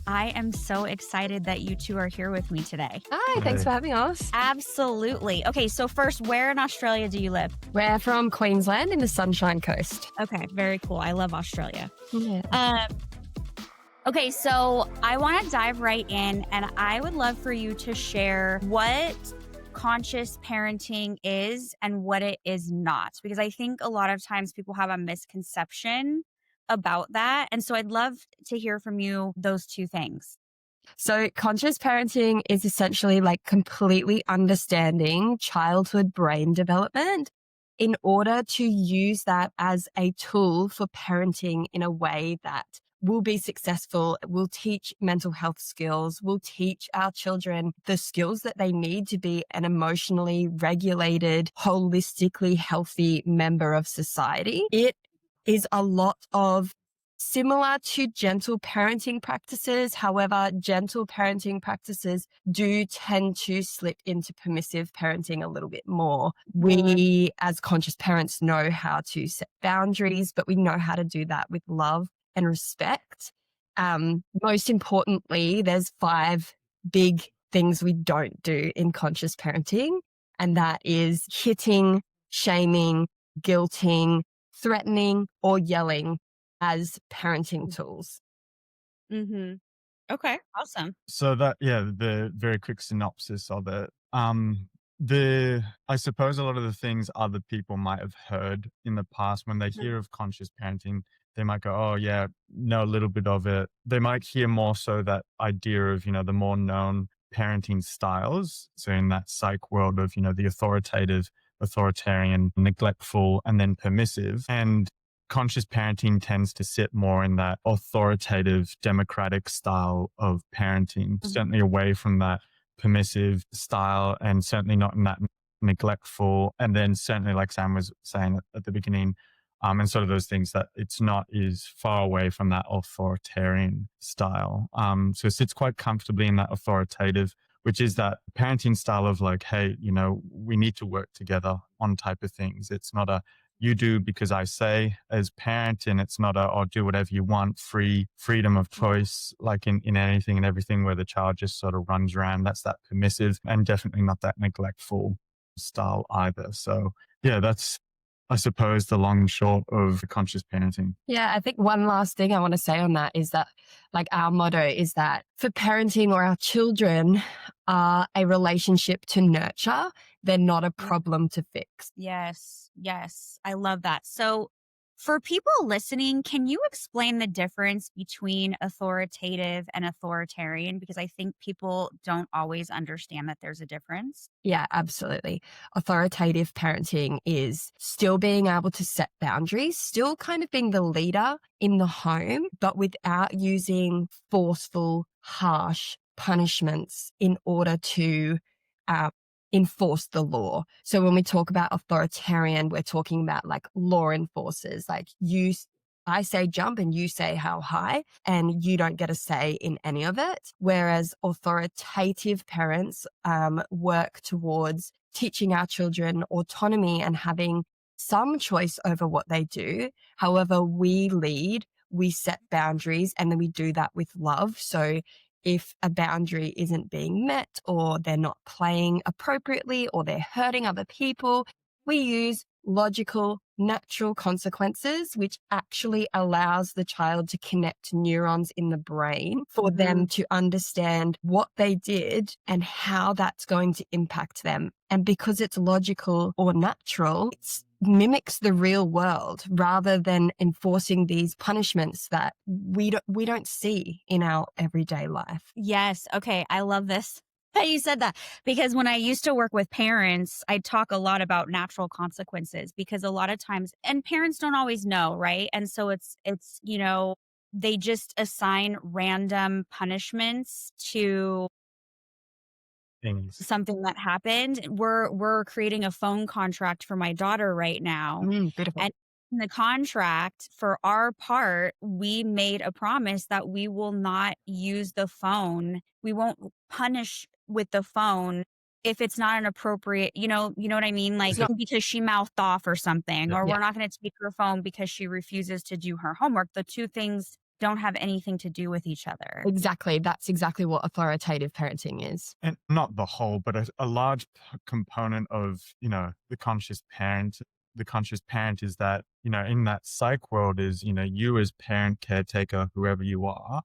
I am so excited that you two are here with me today. Hi, thanks for having us. Absolutely. Okay, so first, where in Australia do you live? We're from Queensland in the Sunshine Coast. Okay, very cool. I love Australia. Yeah. Okay, so I want to dive right in, and I would love for you to share what conscious parenting is and what it is not, because I think a lot of times people have a misconception about that. And so I'd love to hear from you those two things. So conscious parenting is essentially like completely understanding childhood brain development in order to use that as a tool for parenting in a way that will be successful, will teach mental health skills, will teach our children the skills that they need to be an emotionally regulated, holistically healthy member of society. It is a lot of similar to gentle parenting practices. However, gentle parenting practices do tend to slip into permissive parenting a little bit more. We, as conscious parents, know how to set boundaries, but we know how to do that with love and respect. Most importantly, there's 5 big things we don't do in conscious parenting, and that is hitting, shaming, guilting, threatening, or yelling as parenting tools. Mm-hmm. Okay, awesome. So the very quick synopsis of it. I suppose a lot of the things other people might have heard in the past when they hear of conscious parenting, they might go, "Oh yeah, know a little bit of it." They might hear more so that idea of, the more known parenting styles. So in that psych world of, the authoritative, authoritarian, neglectful, and then permissive. And conscious parenting tends to sit more in that authoritative, democratic style of parenting, certainly away from that permissive style, and certainly not in that neglectful. And then certainly, like Sam was saying at the beginning, and sort of those things, that it's not as far away from that authoritarian style. So it sits quite comfortably in that authoritative, which is that parenting style of like, hey, we need to work together on type of things. It's not a you do because I say as parent, and it's not a, do whatever you want, freedom of choice, like in anything and everything, where the child just sort of runs around. That's that permissive, and definitely not that neglectful style either. So yeah, that's, I suppose, the long and short of conscious parenting. Yeah, I think one last thing I want to say on that is that, like, our motto is that for parenting, or our children are a relationship to nurture, they're not a problem to fix. Yes, yes. I love that. So for people listening, can you explain the difference between authoritative and authoritarian? Because I think people don't always understand that there's a difference. Yeah, absolutely. Authoritative parenting is still being able to set boundaries, still kind of being the leader in the home, but without using forceful, harsh punishments in order to enforce the law. So when we talk about authoritarian, we're talking about like law enforcers, like I say jump and you say how high, and you don't get a say in any of it. Whereas authoritative parents work towards teaching our children autonomy and having some choice over what they do. However, we lead, we set boundaries, and then we do that with love. So if a boundary isn't being met, or they're not playing appropriately, or they're hurting other people, we use logical, natural consequences, which actually allows the child to connect neurons in the brain for them to understand what they did and how that's going to impact them. And because it's logical or natural, it mimics the real world rather than enforcing these punishments that we don't see in our everyday life. Yes. Okay. I love this that you said that, because when I used to work with parents, I talk a lot about natural consequences, because a lot of times, and parents don't always know, right? And so it's they just assign random punishments to Things. something that happened. We're creating a phone contract for my daughter right now. Beautiful. And in the contract, for our part, we made a promise that we will not use the phone. We won't punish with the phone if it's not an appropriate, you know what I mean? Like, because she mouthed off or something, or we're not going to take her phone because she refuses to do her homework. The two things don't have anything to do with each other. Exactly. That's exactly what authoritative parenting is. And not the whole, but a large component of, the conscious parent is that, in that psych world is, you as parent, caretaker, whoever you are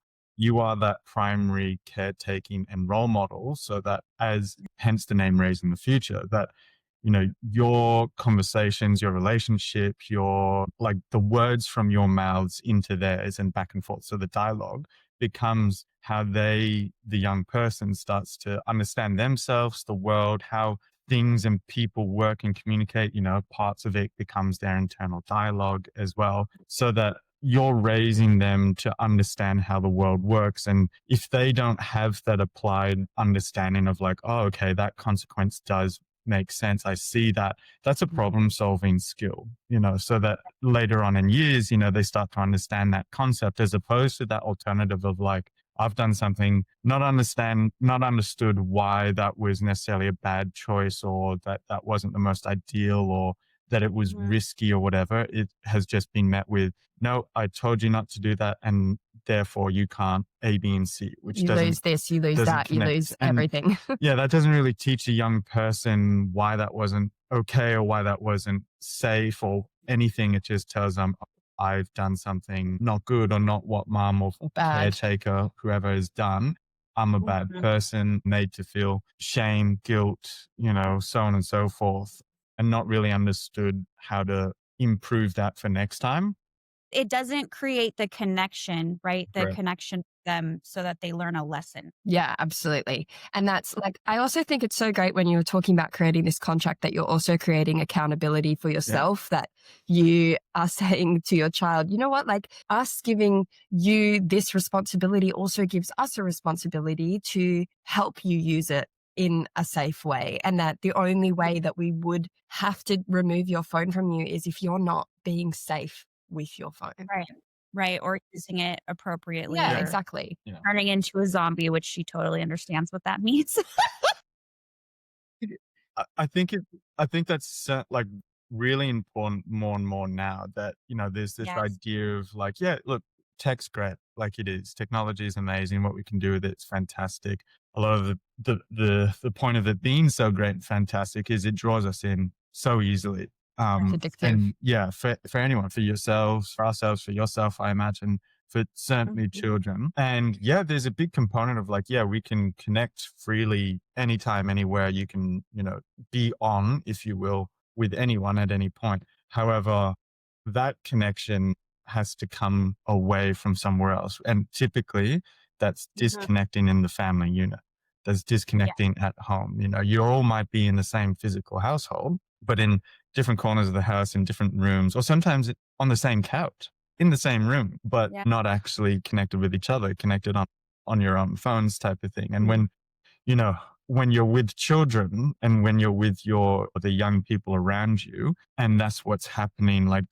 that primary caretaking and role model. So that, as hence the name Raising the Future, that, your conversations, your relationship, your, like, the words from your mouths into theirs and back and forth. So the dialogue becomes how the young person starts to understand themselves, the world, how things and people work and communicate. Parts of it becomes their internal dialogue as well, so that you're raising them to understand how the world works. And if they don't have that applied understanding of like, oh, okay, that consequence does make sense, I see that, that's a problem solving skill, so that later on in years, they start to understand that concept, as opposed to that alternative of like, I've done something, not understood why that was necessarily a bad choice, or that that wasn't the most ideal, or that it was Mhm. risky or whatever. It has just been met with, no, I told you not to do that, and therefore you can't A, B, and C, which You lose this, you lose doesn't that, you connect. lose And everything. yeah, that doesn't really teach a young person why that wasn't okay or why that wasn't safe or anything. It just tells them, I've done something not good, or not what mom or Bad. caretaker, whoever has done. I'm a bad Mhm. person, made to feel shame, guilt, so on and so forth, and not really understood how to improve that for next time. It doesn't create the connection, right? The Right. connection with them so that they learn a lesson. Yeah, absolutely. And that's like, I also think it's so great when you're talking about creating this contract that you're also creating accountability for Yeah. yourself, that you are saying to your child, you know what, like us giving you this responsibility also gives us a responsibility to help you use it in a safe way. And that the only way that we would have to remove your phone from you is if you're not being safe with your phone. Right. Right. Or using it appropriately Yeah, Yeah. or exactly. Yeah. turning into a zombie, which she totally understands what that means. I think that's like really important more and more now, that, there's this Yes. idea of like, yeah, look, tech's great. Like, it is. Technology is amazing. What we can do with it's fantastic. A lot of the point of it being so great and fantastic is it draws us in so easily. It's addictive. And yeah, for anyone, for yourselves, for ourselves, for yourself, I imagine, for certainly Mhm. children. And yeah, there's a big component of like, yeah, we can connect freely anytime, anywhere. You can, be on, if you will, with anyone at any point. However, that connection has to come away from somewhere else. And typically that's Mhm. disconnecting in the family unit. That's Yeah. disconnecting at home. You all might be in the same physical household, but in different corners of the house, in different rooms, or sometimes on the same couch, in the same room, but Yeah. not actually connected with each other, connected on your own phones type of thing. And Mhm. you know, when you're with children and when you're with the young people around you, and that's what's happening, like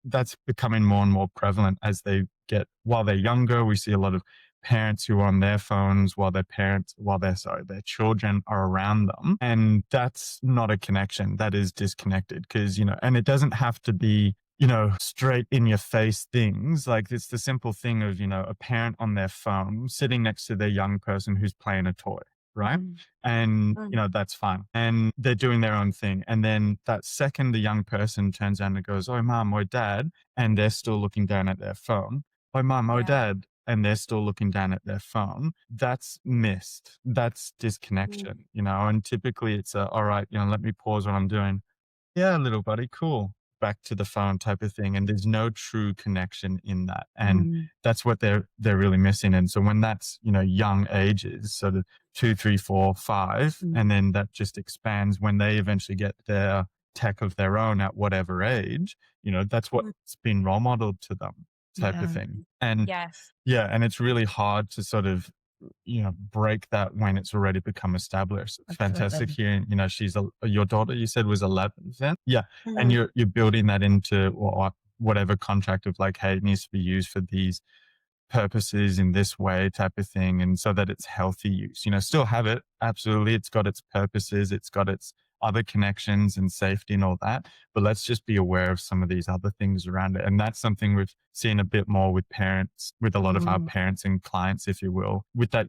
that's becoming more and more prevalent as they get, while they're younger. We see a lot of parents who are on their phones while their children are around them. And that's not a connection. That is disconnected, because, and it doesn't have to be, straight in your face things. Like, it's the simple thing of, a parent on their phone sitting next to their young person who's playing a toy, right? Mhm. And, Mhm. that's fine. And they're doing their own thing. And then that second the young person turns down and goes, oh, mom or dad, and they're still looking down at their phone. Oh, mom, oh, Yeah. dad, and they're still looking down at their phone. That's missed. That's Mhm. disconnection, and typically it's all right, let me pause what I'm doing. Yeah, little buddy, cool. Back to the phone type of thing. And there's no true connection in that. And Mhm. that's what they're really missing. And so when that's, young ages, so the 2, 3, 4, 5, Mhm. and then that just expands when they eventually get their tech of their own at whatever age, that's Mhm. what's been role modeled to them type of Yeah. thing. And Yes. yeah, and it's really hard to sort of, break that when it's already become established. It's fantastic Absolutely. hearing, your daughter, you said, was 11 then? Yeah. And Mhm. you're building that into whatever contract of like, hey, it needs to be used for these purposes in this way type of thing. And so that it's healthy use, still have it. Absolutely. It's got its purposes. It's got its other connections and safety and all that. But let's just be aware of some of these other things around it. And that's something we've seen a bit more with parents, with a lot of our parents and clients, if you will, with that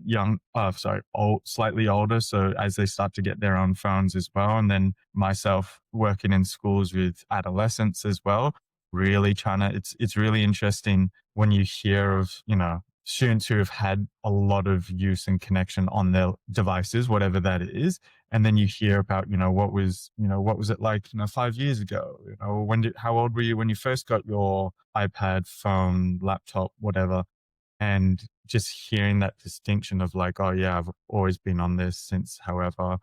slightly older. So as they start to get their own phones as well. And then myself working in schools with adolescents as well, really trying to, it's really interesting when you hear of, students who have had a lot of use and connection on their devices, whatever that is. And then you hear about, what was it like, 5 years ago? How old were you when you first got your iPad, phone, laptop, whatever? And just hearing that distinction of like, oh yeah, I've always been on this since, however,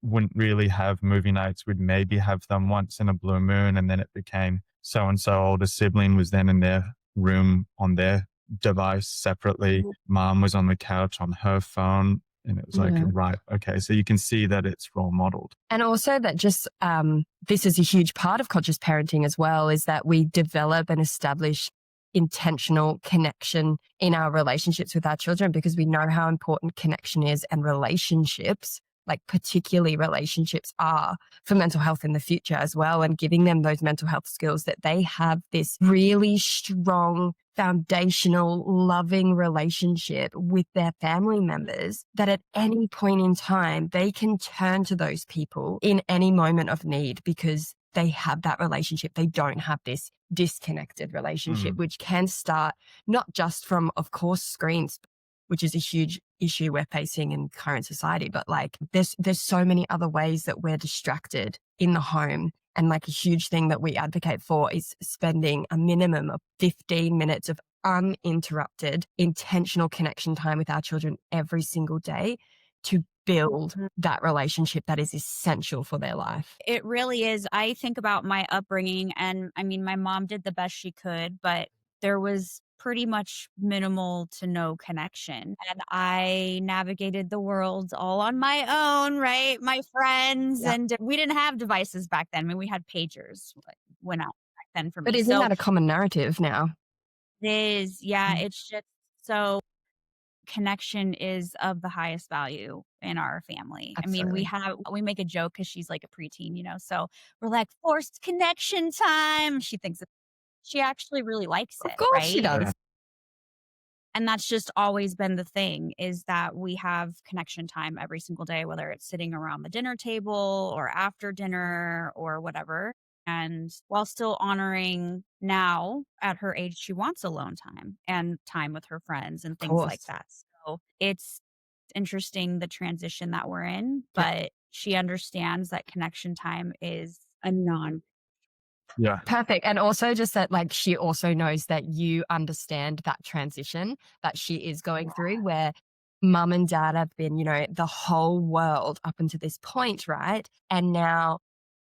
wouldn't really have movie nights. We'd maybe have them once in a blue moon. And then it became so and so older sibling was then in their room on their device separately. Mom was on the couch on her phone. And it was like, right, okay. So you can see that it's role modeled. And also that just, this is a huge part of conscious parenting as well, is that we develop and establish intentional connection in our relationships with our children, because we know how important connection is, and relationships, like particularly relationships, are for mental health in the future as well. And giving them those mental health skills, that they have this really strong, foundational, loving relationship with their family members, that at any point in time, they can turn to those people in any moment of need, because they have that relationship. They don't have this disconnected relationship, which can start not just from, of course, screens, which is a huge issue we're facing in current society, but like there's so many other ways that we're distracted in the home. And like a huge thing that we advocate for is spending a minimum of 15 minutes of uninterrupted, intentional connection time with our children every single day to build that relationship that is essential for their life. It really is. I think about my upbringing, and I mean, my mom did the best she could, but there was pretty much minimal to no connection. And I navigated the world all on my own, right? My friends, and we didn't have devices back then. I mean, we had pagers when back then for me. But isn't that a common narrative now? It is, yeah. It's just so connection is of the highest value in our family. Absolutely. I mean, we make a joke because she's like a preteen, so we're like, forced connection time. She thinks she actually really likes Of it, course she right? does. And that's just always been the thing, is that we have connection time every single day, whether it's sitting around the dinner table or after dinner or whatever. And while still honoring, now at her age, she wants alone time and time with her friends and Of things like course. that. So it's interesting, the transition that we're in, Yeah. but she understands that connection time is a non. Yeah. Perfect. And also just that, like, she also knows that you understand that transition that she is going through, where mum and dad have been, the whole world up until this point, right? And now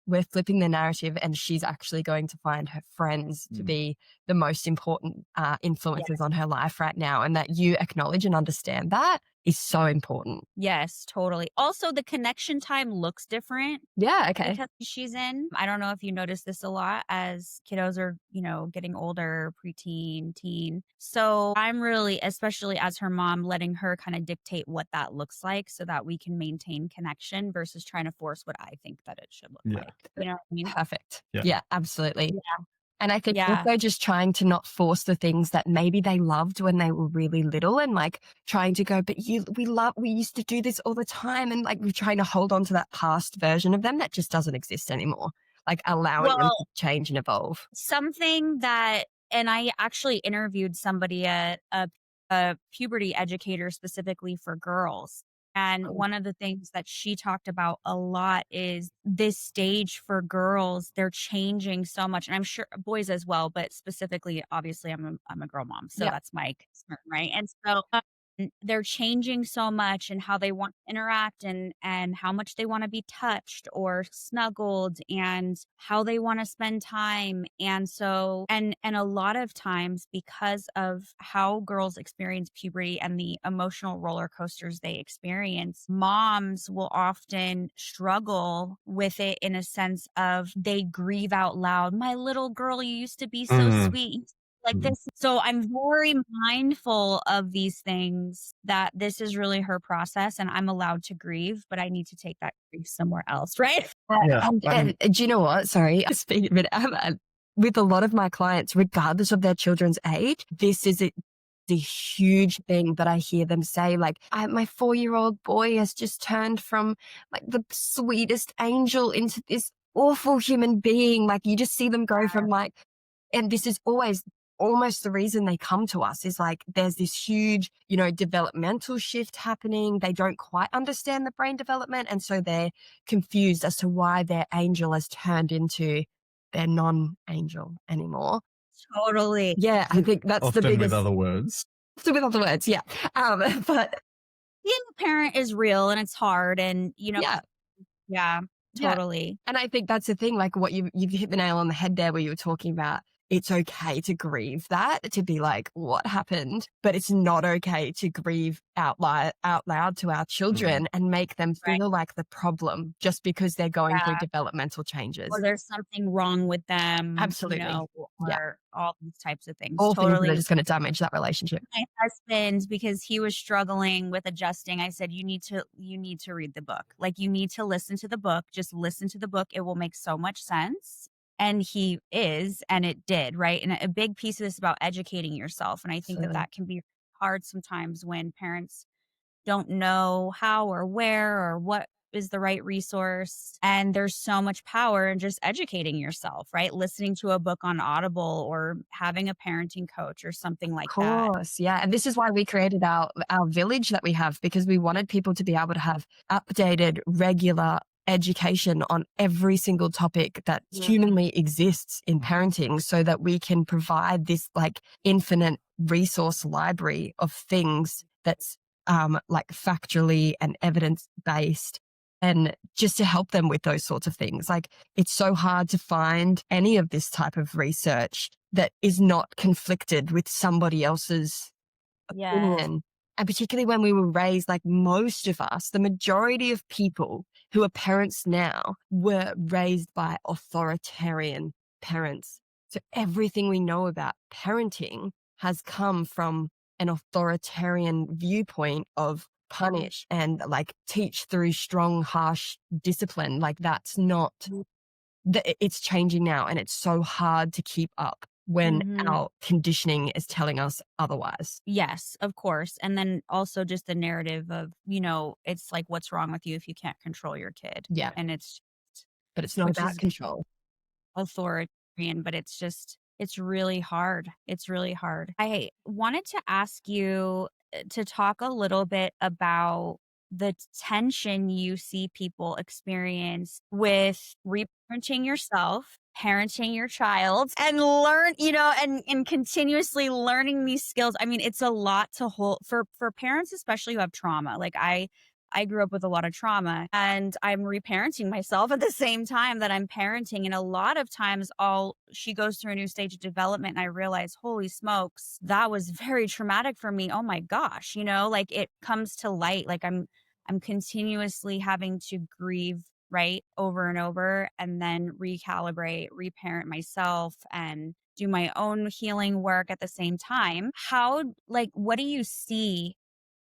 we're flipping the narrative, and she's actually going to find her friends to be the most important influences on her life right now. And that you acknowledge and understand that is so important. Yes, totally. Also, the connection time looks different Yeah. Okay. because she's in. I don't know if you notice this a lot as kiddos are, getting older, preteen, teen. So I'm really, especially as her mom, letting her kind of dictate what that looks like so that we can maintain connection versus trying to force what I think that it should look like. You know what I mean? Perfect. Yeah. Yeah, absolutely. And I think Yeah. also just trying to not force the things that maybe they loved when they were really little, and like trying to go, but we used to do this all the time. And like we're trying to hold on to that past version of them that just doesn't exist anymore. Like allowing them to change and evolve. Something that, and I actually interviewed somebody at a puberty educator specifically for girls. And one of the things that she talked about a lot is this stage for girls, they're changing so much. And I'm sure boys as well, but specifically, obviously, I'm a girl mom. So that's my concern, right? And so they're changing so much, and how they want to interact, and how much they want to be touched or snuggled, and how they want to spend time. And so and a lot of times, because of how girls experience puberty and the emotional roller coasters they experience, moms will often struggle with it in a sense of they grieve out loud, my little girl, you used to be so sweet, like this. So I'm very mindful of these things, that this is really her process and I'm allowed to grieve, but I need to take that grief somewhere else, right? Yeah. I mean, And do you know what? Sorry, speaking of it, with a lot of my clients, regardless of their children's age, this is the huge thing that I hear them say. Like, my 4-year-old boy has just turned from like the sweetest angel into this awful human being. Like, you just see them go from like, and this is always almost the reason they come to us is like there's this huge, developmental shift happening. They don't quite understand the brain development. And so they're confused as to why their angel has turned into their non-angel anymore. Totally. Yeah, I think that's the often with biggest. other words. With other words, yeah. But Being a parent is real and it's hard, and yeah, yeah, yeah. totally. And I think that's the thing, like what you've hit the nail on the head there where you were talking about it's okay to grieve that, to be like, what happened? But it's not okay to grieve out loud to our children and make them Right. feel like the problem just because they're going through Yeah. developmental changes. Or there's something wrong with them, Absolutely. Yeah. or all these types of things. All things that Totally. are just going to damage that relationship. My husband, because he was struggling with adjusting, I said, you need to read the book. Like, you need to listen to the book. Just listen to the book. It will make so much sense. And he is, and it did, right? And a big piece of this is about educating yourself. And I think that Absolutely. that can be hard sometimes when parents don't know how or where or what is the right resource. And there's so much power in just educating yourself, right? Listening to a book on Audible or having a parenting coach or something like that. Course, yeah, and this is why we created our village that we have, because we wanted people to be able to have updated, regular education on every single topic that humanly exists in parenting, so that we can provide this like infinite resource library of things that's like factually and evidence based, and just to help them with those sorts of things. Like, it's so hard to find any of this type of research that is not conflicted with somebody else's Yes. opinion. And particularly when we were raised, like most of us, the majority of people who are parents now were raised by authoritarian parents. So everything we know about parenting has come from an authoritarian viewpoint of punish and like teach through strong, harsh discipline. Like, that's not, it's changing now. And it's so hard to keep up when our conditioning is telling us otherwise. Yes, of course. And then also just the narrative of, it's like, what's wrong with you if you can't control your kid? Yeah. And it's, But it's not which about is control. authoritarian, but it's really hard. It's really hard. I wanted to ask you to talk a little bit about the tension you see people experience with reparenting yourself, parenting your child, and learn, and continuously learning these skills. I mean, it's a lot to hold for parents, especially who have trauma. Like, I grew up with a lot of trauma, and I'm reparenting myself at the same time that I'm parenting. And a lot of times she goes through a new stage of development and I realize, holy smokes, that was very traumatic for me. Oh my gosh, like it comes to light. Like, I'm continuously having to grieve, right, over and over, and then recalibrate, reparent myself, and do my own healing work at the same time. What do you see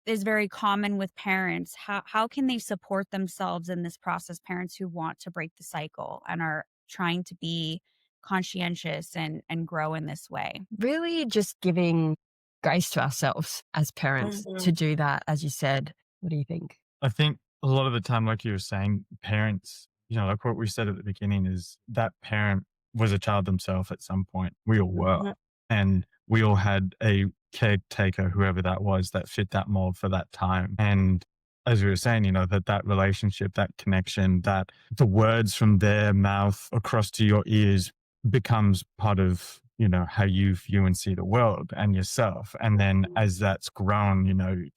is very common with parents? How can they support themselves in this process? Parents who want to break the cycle and are trying to be conscientious and grow in this way. Really just giving grace to ourselves as parents to do that, as you said. What do you think? I think a lot of the time, like you were saying, parents, like what we said at the beginning, is that parent was a child themselves at some point. We all were. And we all had a caretaker, whoever that was, that fit that mold for that time. And as we were saying, that relationship, that connection, that the words from their mouth across to your ears becomes part of, how you view and see the world and yourself. And then as that's grown,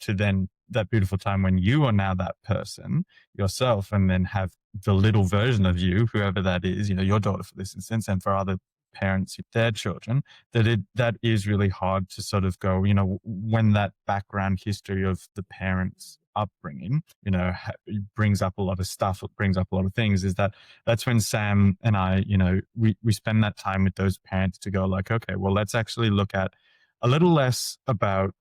to then that beautiful time when you are now that person yourself, and then have the little version of you, whoever that is, your daughter for this instance, and for other parents with their children, that is really hard to sort of go, when that background history of the parents upbringing, brings up a lot of stuff, it brings up a lot of things, that's when Sam and I, we spend that time with those parents to go like, okay, well, let's actually look at a little less about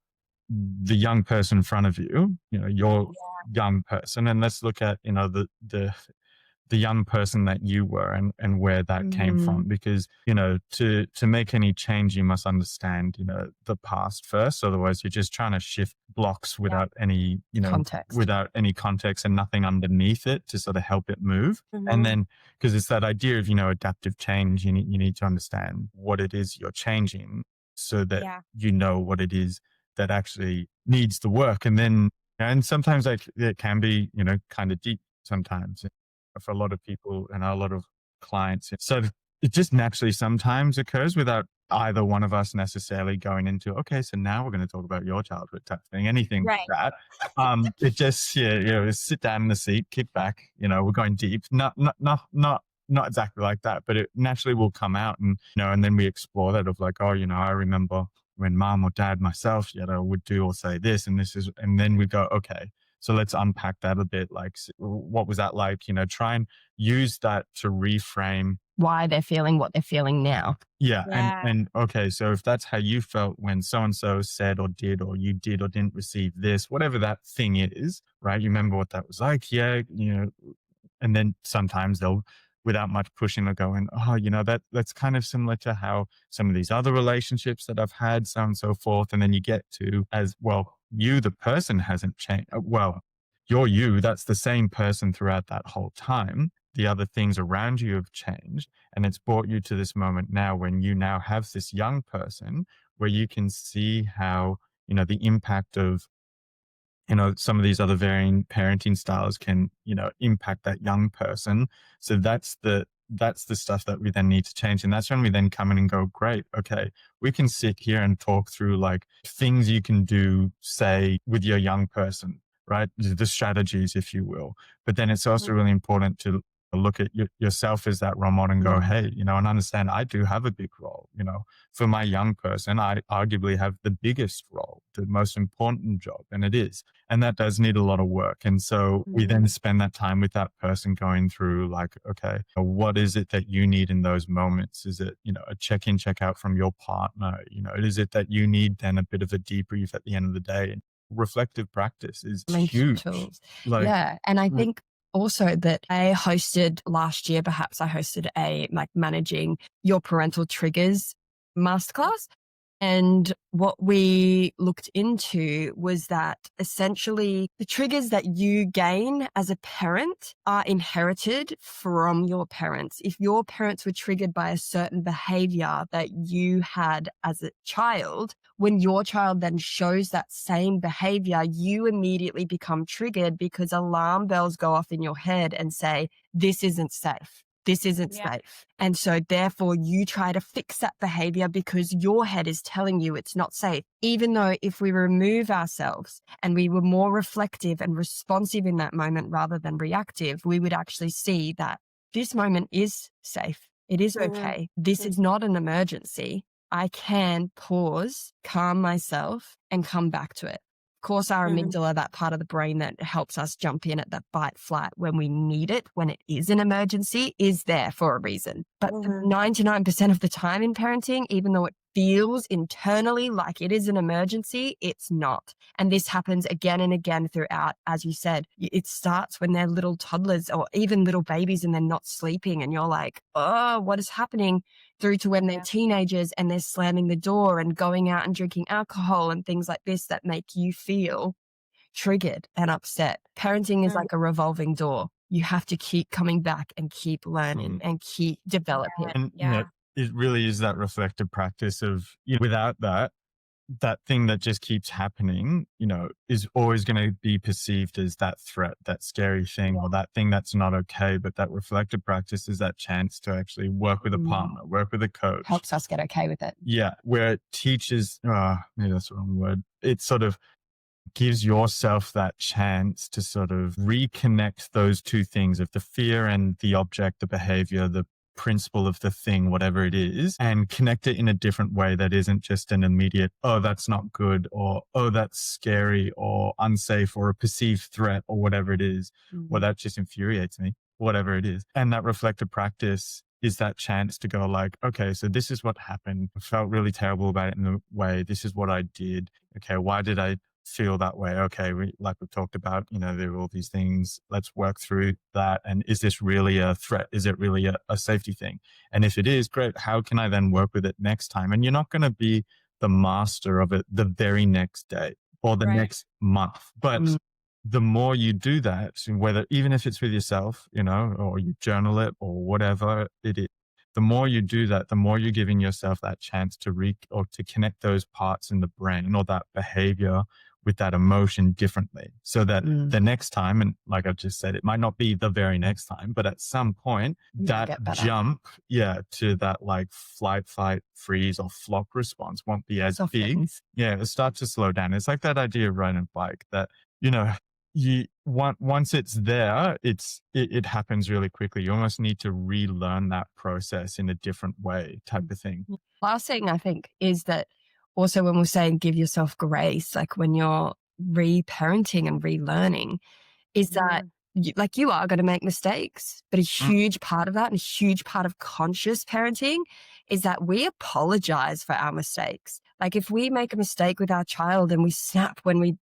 the young person in front of you, your young person, and let's look at, the young person that you were, and where that came from, because to make any change you must understand the past first, otherwise you're just trying to shift blocks without any Context. without any context and nothing underneath it to sort of help it move. And then, because it's that idea of adaptive change, you need to understand what it is you're changing so that you know what it is that actually needs the work. And sometimes it can be kind of deep sometimes for a lot of people and a lot of clients. So it just naturally sometimes occurs without either one of us necessarily going into, okay, so now we're going to talk about your childhood type thing, anything like that. It just, sit down in the seat, kick back, we're going deep, not exactly like that, but it naturally will come out, and then we explore that of like, oh, I remember when mom or dad, myself, would do or say this, and then we go, okay, so let's unpack that a bit. Like, what was that like? Try and use that to reframe why they're feeling what they're feeling now. Yeah. And okay, so if that's how you felt when so-and-so said or did, or you did or didn't receive this, whatever that thing is, right? You remember what that was like? Yeah. And then sometimes they'll, without much pushing, they'll go in, oh, that's kind of similar to how some of these other relationships that I've had, so on and so forth. And then you get to, as well, you, the person, hasn't changed. Well, you're you, that's the same person throughout that whole time. The other things around you have changed. And it's brought you to this moment now when you now have this young person where you can see how, the impact of, some of these other varying parenting styles can, impact that young person. So that's the stuff that we then need to change. And that's when we then come in and go, great, okay, we can sit here and talk through like things you can do, say, with your young person, right? The strategies, if you will. But then it's also really important to look at yourself as that role model and go, hey, and understand I do have a big role, for my young person, I arguably have the biggest role, the most important job, and it is. And that does need a lot of work. And so we then spend that time with that person going through like, okay, what is it that you need in those moments? Is it, a check-in, check-out from your partner? Is it that you need then a bit of a debrief at the end of the day? Reflective practice is huge. And I think also that I hosted last year, perhaps I hosted a like managing your parental triggers masterclass. And what we looked into was that essentially the triggers that you gain as a parent are inherited from your parents. If your parents were triggered by a certain behavior that you had as a child, when your child then shows that same behavior, you immediately become triggered because alarm bells go off in your head and say, this isn't safe. This isn't safe. And so therefore you try to fix that behavior because your head is telling you it's not safe. Even though if we remove ourselves and we were more reflective and responsive in that moment rather than reactive, we would actually see that this moment is safe. It is okay. This is not an emergency. I can pause, calm myself, and come back to it. Of course, our amygdala, that part of the brain that helps us jump in at that fight flight when we need it, when it is an emergency, is there for a reason. But 99% of the time in parenting, even though it feels internally like it is an emergency, it's not. And this happens again and again throughout. As you said, it starts when they're little toddlers or even little babies and they're not sleeping and you're like, oh, what is happening? Through to when they're teenagers and they're slamming the door and going out and drinking alcohol and things like this that make you feel triggered and upset. Parenting is like a revolving door. You have to keep coming back and keep learning and keep developing. And it really is that reflective practice of, without that thing that just keeps happening, is always going to be perceived as that threat, that scary thing, or that thing that's not okay. But that reflective practice is that chance to actually work with a partner, work with a coach. Helps us get okay with it. Yeah. Where it teaches, maybe that's the wrong word. It sort of gives yourself that chance to sort of reconnect those two things of the fear and the object, the behavior, the principle of the thing, whatever it is, and connect it in a different way that isn't just an immediate, oh, that's not good, or oh, that's scary or unsafe or a perceived threat or whatever it is, or that just infuriates me, whatever it is. And that reflective practice is that chance to go like, okay, so this is what happened. I felt really terrible about it in a way. This is what I did. Okay, why did I feel that way? Okay, like we've talked about, there are all these things. Let's work through that. And is this really a threat? Is it really a safety thing? And if it is, great. How can I then work with it next time? And you're not going to be the master of it the very next day or the Right. next month. But the more you do that, whether even if it's with yourself, or you journal it or whatever it is, the more you do that, the more you're giving yourself that chance to or to connect those parts in the brain or that behavior with that emotion differently. So that the next time, and like I've just said, it might not be the very next time, but at some point, that jump, to that like flight, fight, freeze or flop response won't be as big. Yeah, it'll start to slow down. It's like that idea of riding a bike that, you once it's there, it happens really quickly. You almost need to relearn that process in a different way, type of thing. Last thing I think is that also when we're saying give yourself grace, like when you're reparenting and relearning, is that you are going to make mistakes, but a huge part of that and a huge part of conscious parenting is that we apologize for our mistakes. Like if we make a mistake with our child and we snap when we,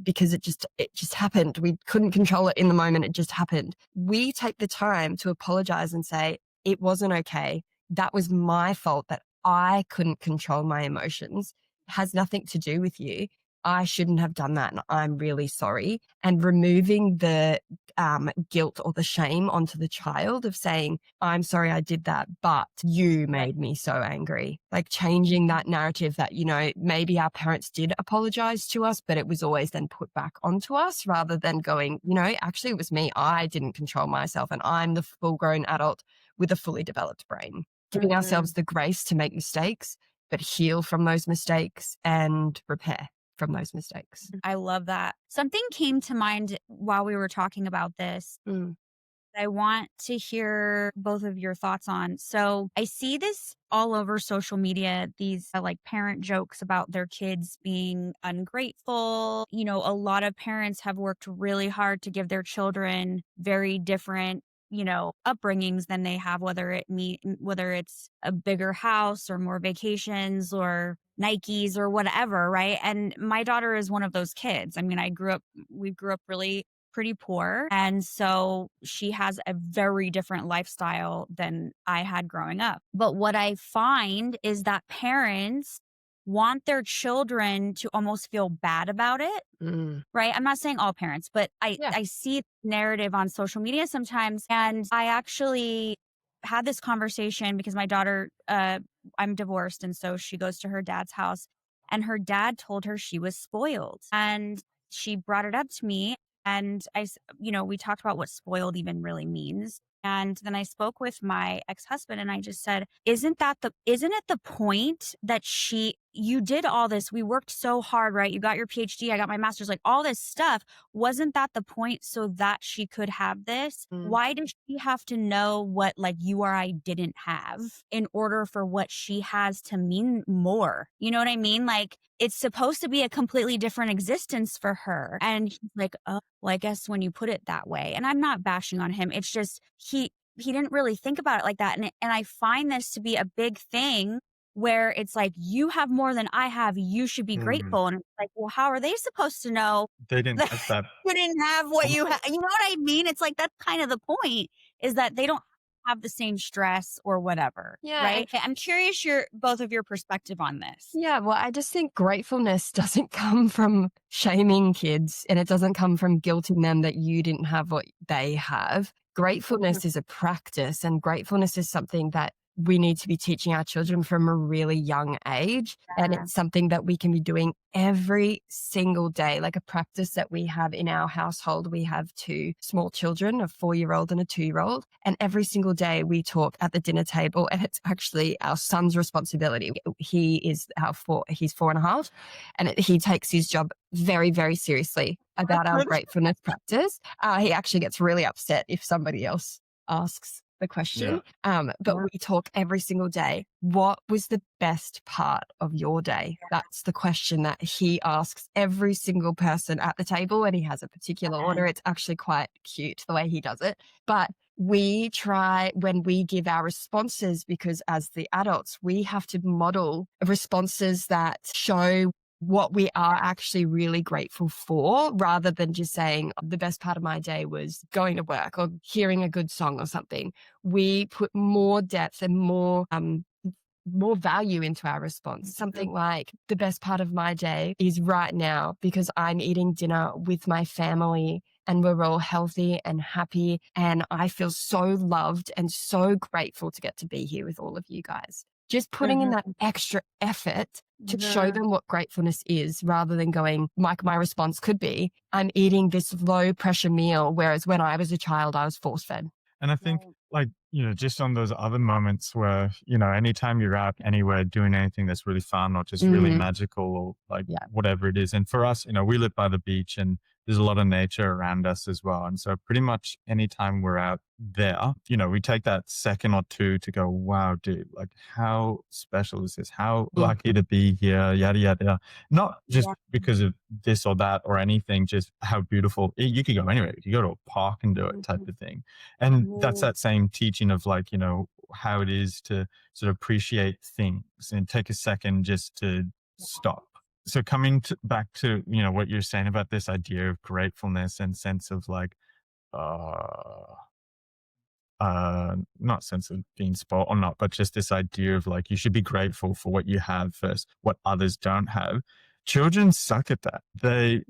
because it just happened, we couldn't control it in the moment, it just happened. We take the time to apologize and say, it wasn't okay. That was my fault that I couldn't control my emotions. It has nothing to do with you. I shouldn't have done that and I'm really sorry. And removing the guilt or the shame onto the child of saying, I'm sorry I did that, but you made me so angry. Like changing that narrative that, maybe our parents did apologize to us, but it was always then put back onto us rather than going, actually it was me. I didn't control myself and I'm the full grown adult with a fully developed brain. Giving ourselves the grace to make mistakes, but heal from those mistakes and repair from those mistakes. I love that. Something came to mind while we were talking about this. I want to hear both of your thoughts on. So I see this all over social media, these like parent jokes about their kids being ungrateful. A lot of parents have worked really hard to give their children very different upbringings than they have, whether it's a bigger house or more vacations or Nikes or whatever, right? And my daughter is one of those kids. I mean, we grew up really pretty poor. And so she has a very different lifestyle than I had growing up. But what I find is that parents want their children to almost feel bad about it. Right. I'm not saying all parents, but I see the narrative on social media sometimes. And I actually had this conversation because my daughter, I'm divorced. And so she goes to her dad's house and her dad told her she was spoiled. And she brought it up to me. And we talked about what spoiled even really means. And then I spoke with my ex-husband and I just said, isn't it the point that you did all this? We worked so hard, right? You got your PhD, I got my master's, like all this stuff. Wasn't that the point so that she could have this? Why does she have to know what like you or I didn't have in order for what she has to mean more? You know what I mean? Like it's supposed to be a completely different existence for her. And he's like, oh, well, I guess when you put it that way, and I'm not bashing on him. It's just, he didn't really think about it like that. And I find this to be a big thing where it's like, you have more than I have. You should be grateful. And it's like, well, how are they supposed to know They didn't have that. you didn't have what you have? You know what I mean? It's like, that's kind of the point, is that they don't have the same stress or whatever. Yeah. Right. I'm curious both of your perspective on this. Yeah. Well, I just think gratefulness doesn't come from shaming kids and it doesn't come from guilting them that you didn't have what they have. Gratefulness is a practice, and gratefulness is something that we need to be teaching our children from a really young age. And it's something that we can be doing every single day, like a practice that we have in our household. We have two small children, a 4-year-old and a 2-year-old. And every single day we talk at the dinner table, and it's actually our son's responsibility. He's 4.5, and he takes his job very, very seriously about our gratefulness practice. He actually gets really upset if somebody else asks the Yeah. question. But we talk every single day. What was the best part of your day? That's the question that he asks every single person at the table, and he has a particular order. It's actually quite cute the way he does it. But we try when we give our responses, because as the adults, we have to model responses that show what we are actually really grateful for, rather than just saying the best part of my day was going to work or hearing a good song or something. We put more depth and more value into our response. Something like the best part of my day is right now because I'm eating dinner with my family and we're all healthy and happy. And I feel so loved and so grateful to get to be here with all of you guys. Just putting in that extra effort to show them what gratefulness is, rather than going, like my response could be, I'm eating this low pressure meal, whereas when I was a child, I was force fed. And I think, like, just on those other moments where, anytime you're out anywhere doing anything that's really fun or just really magical or like Yeah. whatever it is. And for us, we live by the beach and there's a lot of nature around us as well. And so pretty much anytime we're out there, we take that second or two to go, wow, dude, like how special is this? How lucky to be here, yada, yada, yada. Not just because of this or that or anything, just how beautiful. You could go anywhere. You could go to a park and do it type of thing. And that's that same teaching of like, how it is to sort of appreciate things and take a second just to stop. So coming back to, what you're saying about this idea of gratefulness and sense of like, uh, not sense of being spoiled or not, but just this idea of like, you should be grateful for what you have versus what others don't have. Children suck at that. They're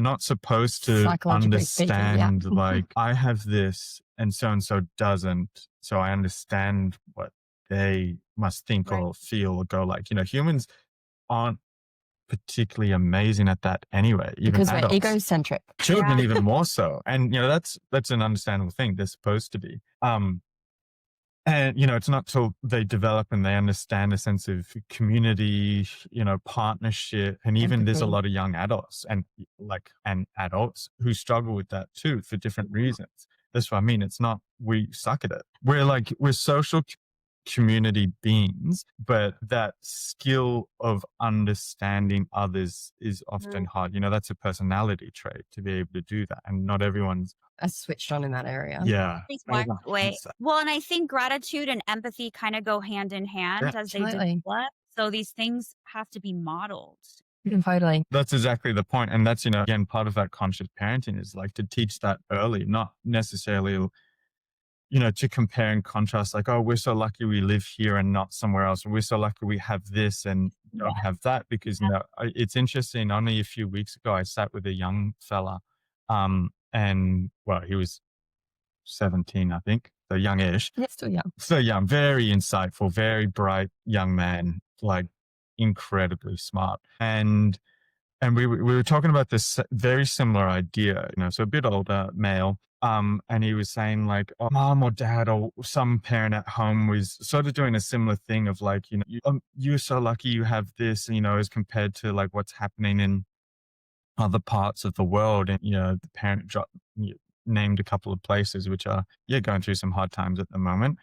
not supposed to Psychologically speaking, yeah. understand like I have this and so doesn't. So I understand what they must think or feel or go like, humans aren't particularly amazing at that anyway, even Because we're adults. egocentric. Children even more so. And that's an understandable thing. They're supposed to be. And it's not till they develop and they understand a sense of community, partnership, and even there's a lot of young adults and adults who struggle with that too for different reasons. That's what I mean. It's not we suck at it. We're social community beings, but that skill of understanding others is often hard. That's a personality trait to be able to do that, and not everyone's switched on in that area. yeah. Way. Well, and I think gratitude and empathy kind of go hand in hand as they develop. So these things have to be modeled. Totally. That's exactly the point. And that's, again, part of that conscious parenting is like to teach that early, not necessarily, to compare and contrast, like, oh, we're so lucky we live here and not somewhere else. We're so lucky we have this and don't have that. Because, it's interesting. Only a few weeks ago, I sat with a young fella, and well, he was 17, I think, so youngish. Yeah, still young. So young, very insightful, very bright young man, like incredibly smart. And we were talking about this very similar idea, so a bit older male. And he was saying like, oh, mom or dad or some parent at home was sort of doing a similar thing of like, you're so lucky you have this, as compared to like what's happening in other parts of the world. And, the parent named a couple of places which are, going through some hard times at the moment.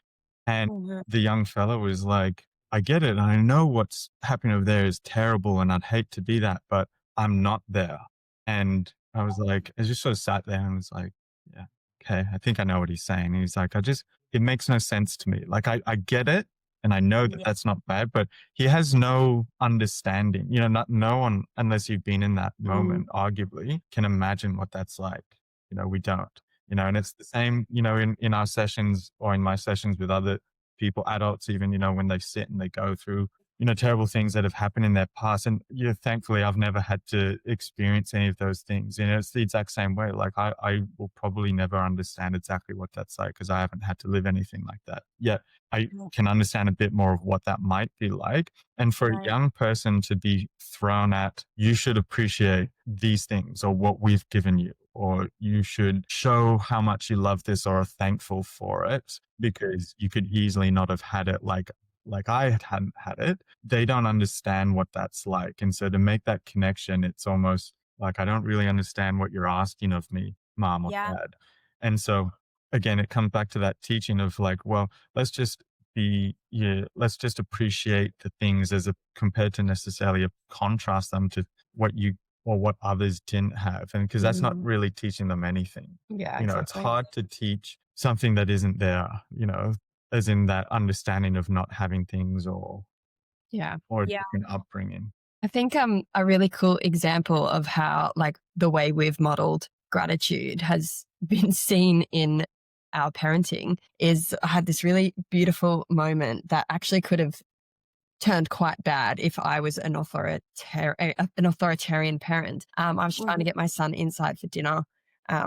And the young fella was like, I get it. And I know what's happening over there is terrible and I'd hate to be that, but I'm not there. And I was like, I just sort of sat there and was like, yeah, okay, I think I know what he's saying. And he's like, it makes no sense to me. Like, I get it. And I know that that's not bad, but he has no understanding, no one, unless you've been in that moment, arguably, can imagine what that's like. We don't, and it's the same, in our sessions or in my sessions with other people, adults, even, when they sit and they go through, terrible things that have happened in their past. And thankfully I've never had to experience any of those things. It's the exact same way. Like I will probably never understand exactly what that's like because I haven't had to live anything like that. Yet I can understand a bit more of what that might be like. And for a young person to be thrown at, you should appreciate these things or what we've given you, or you should show how much you love this or are thankful for it, because you could easily not have had it like I hadn't had it. They don't understand what that's like. And so to make that connection, it's almost like, I don't really understand what you're asking of me, mom or dad. And so again, it comes back to that teaching of like, well, let's just let's just appreciate the things as a compared to necessarily contrast them to what you or what others didn't have. And because that's not Mm, really teaching them anything. yeah, It's exactly. hard to teach something that isn't there, as in that understanding of not having things Yeah. or a Yeah. different upbringing. I think a really cool example of how like the way we've modeled gratitude has been seen in our parenting is I had this really beautiful moment that actually could have turned quite bad if I was an authoritarian parent. I was trying to Mhm. get my son inside for dinner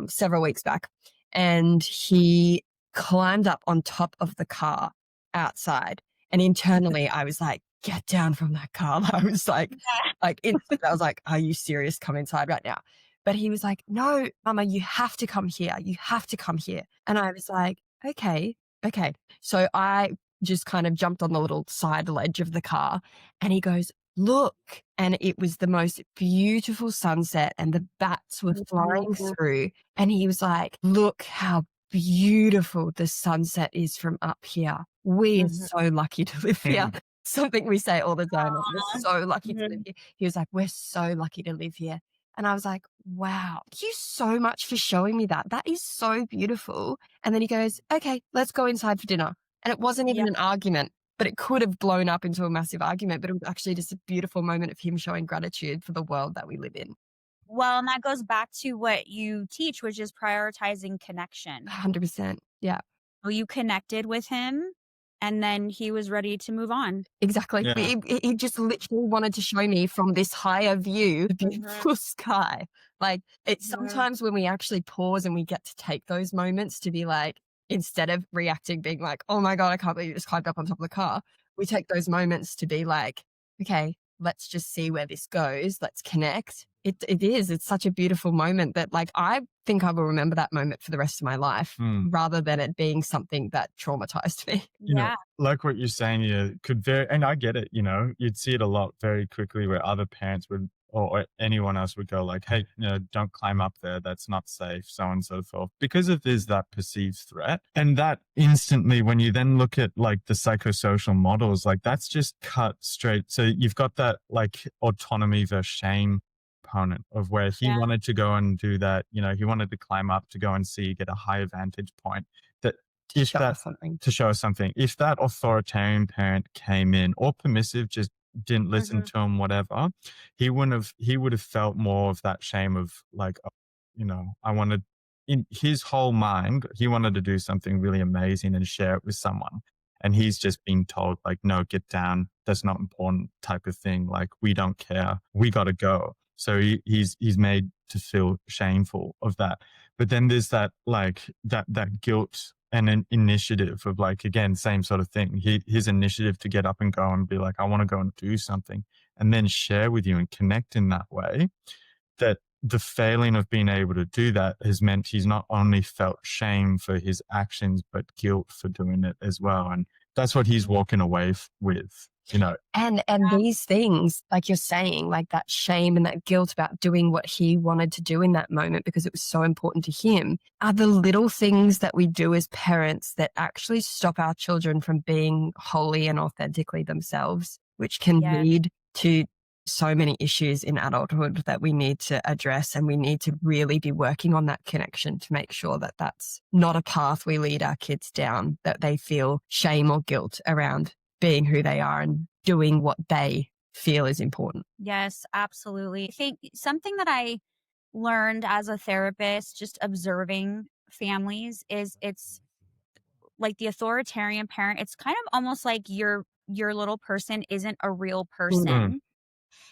several weeks back, and he climbed up on top of the car outside. And internally, I was like, "Get down from that car!" I was instantly, I was like, "Are you serious? Come inside right now!" But he was like, "No, Mama, you have to come here. You have to come here." And I was like, "Okay, okay." So I just kind of jumped on the little side ledge of the car and he goes, "Look." And it was the most beautiful sunset and the bats were flying Mhm. through. And he was like, "Look how beautiful the sunset is from up here. We are Mhm. so lucky to live here." Something we say all the time. Like, we're so lucky to live Mhm. here. He was like, "We're so lucky to live here." And I was like, "Wow, thank you so much for showing me that. That is so beautiful." And then he goes, "Okay, let's go inside for dinner." And it wasn't Yeah. even an argument, but it could have blown up into a massive argument, but it was actually just a beautiful moment of him showing gratitude for the world that we live in. Well, and that goes back to what you teach, which is prioritizing connection. 100%. Yeah, Well, you connected with him, and then he was ready to move on. exactly. Yeah. He just literally wanted to show me from this higher view, the Mhm. beautiful sky. Like, it's Mhm. sometimes when we actually pause and we get to take those moments to be like, instead of reacting, being like, "Oh my God, I can't believe you just climbed up on top of the car," we take those moments to be like, "Okay, let's just see where this goes. Let's connect." It's such a beautiful moment that like I think I will remember that moment for the rest of my life Mm. rather than it being something that traumatized me. Yeah. Like what you're saying, could very, and I get it, you'd see it a lot very quickly where other parents would, or anyone else would go like, hey, don't climb up there. That's not safe, so on and so forth. Because if there's that perceived threat. And that instantly, when you then look at like the psychosocial models, like that's just cut straight. So you've got that like autonomy versus shame component of where he Yeah. wanted to go and do that, he wanted to climb up to go and see, get a higher vantage point. That To if show that us something. to show us something. If that authoritarian parent came in or permissive, just didn't listen Mhm. to him, whatever, he would have felt more of that shame of like, I wanted in his whole mind, he wanted to do something really amazing and share it with someone. And he's just being told, like, no, get down. That's not important type of thing. Like, we don't care. We gotta go. So he's made to feel shameful of that. But then there's that like that guilt and an initiative of like again same sort of thing. His initiative to get up and go and be like, I want to go and do something, and then share with you and connect in that way. That the failing of being able to do that has meant he's not only felt shame for his actions, but guilt for doing it as well. And that's what he's walking away with. And these things, like you're saying, like that shame and that guilt about doing what he wanted to do in that moment because it was so important to him, are the little things that we do as parents that actually stop our children from being wholly and authentically themselves, which can Yeah. lead to so many issues in adulthood that we need to address. And we need to really be working on that connection to make sure that that's not a path we lead our kids down, that they feel shame or guilt around being who they are and doing what they feel is important. Yes, absolutely. I think something that I learned as a therapist, just observing families, is it's like the authoritarian parent. It's kind of almost like your little person isn't a real Mm, Mm, person.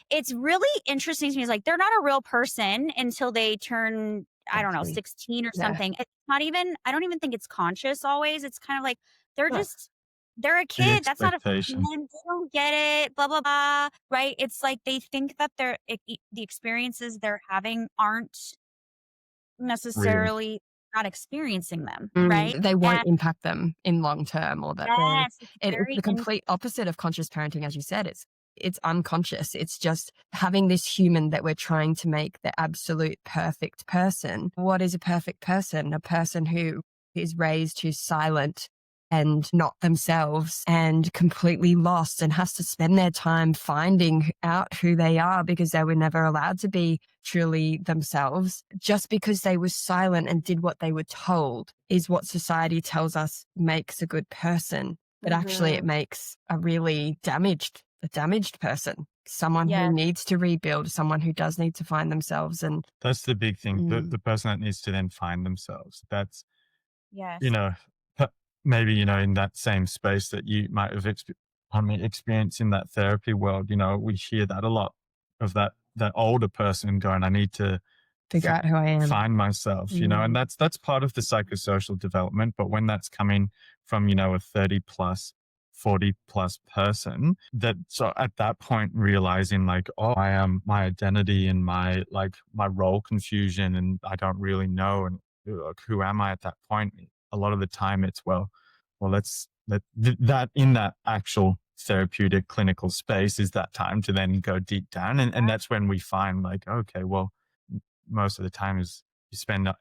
It's really interesting to me. It's like they're not a real person until they turn, I don't know, exactly. 16 or Yeah. something. It's not even, I don't even think it's conscious always. It's kind of like they're Yeah. just, they're a the kid. That's not a expectation. person. They don't get it, blah, blah, blah. Right. It's like they think that the experiences they're having aren't Real. necessarily not experiencing them. Right. They won't And impact them in long term or that they're yes, it's it's very the complete opposite of conscious parenting, as you said. It's unconscious. It's just having this human that we're trying to make the absolute perfect person. What is a perfect person? A person who is raised who's silent and not themselves and completely lost and has to spend their time finding out who they are because they were never allowed to be truly themselves. Just because they were silent and did what they were told is what society tells us makes a good person. But actually it makes a damaged person, someone who Yes. needs to rebuild, someone who does need to find themselves. And That's the big thing. The person that needs to then find themselves. That's, you Yes. know, p- maybe, in that same space that you might have experienced in that therapy world, we hear that a lot of that older person going, I need to figure out who I am. find myself, and that's part of the psychosocial development. But when that's coming from, a 30 plus, 40 plus person, that so at that point realizing like, oh, I am my identity and my role confusion, and I don't really know, and like, who am I at that point? A lot of the time it's that in that actual therapeutic clinical space is that time to then go deep down, and that's when we find like, okay, well, most of the time is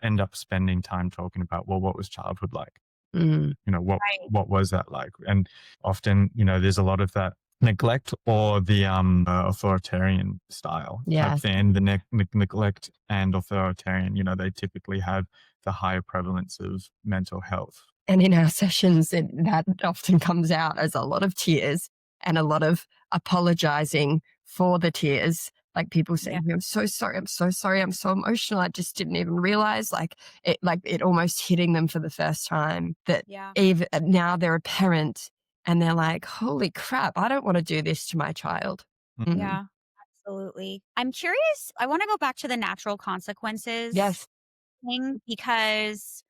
end up spending time talking about, well, what was childhood like? Mm, What Right. what was that like? And often, there's a lot of that neglect or the authoritarian style type yeah. thing. The neglect and authoritarian, they typically have the higher prevalence of mental health. And in our sessions, that often comes out as a lot of tears and a lot of apologizing for the tears. Like people Yeah. saying, I'm so sorry. I'm so sorry. I'm so emotional. I just didn't even realize like it almost hitting them for the first time that Yeah. even now they're a parent and they're like, holy crap, I don't want to do this to my child. Mm. Mm. Yeah. Absolutely. I'm curious. I want to go back to the natural consequences Yes. thing because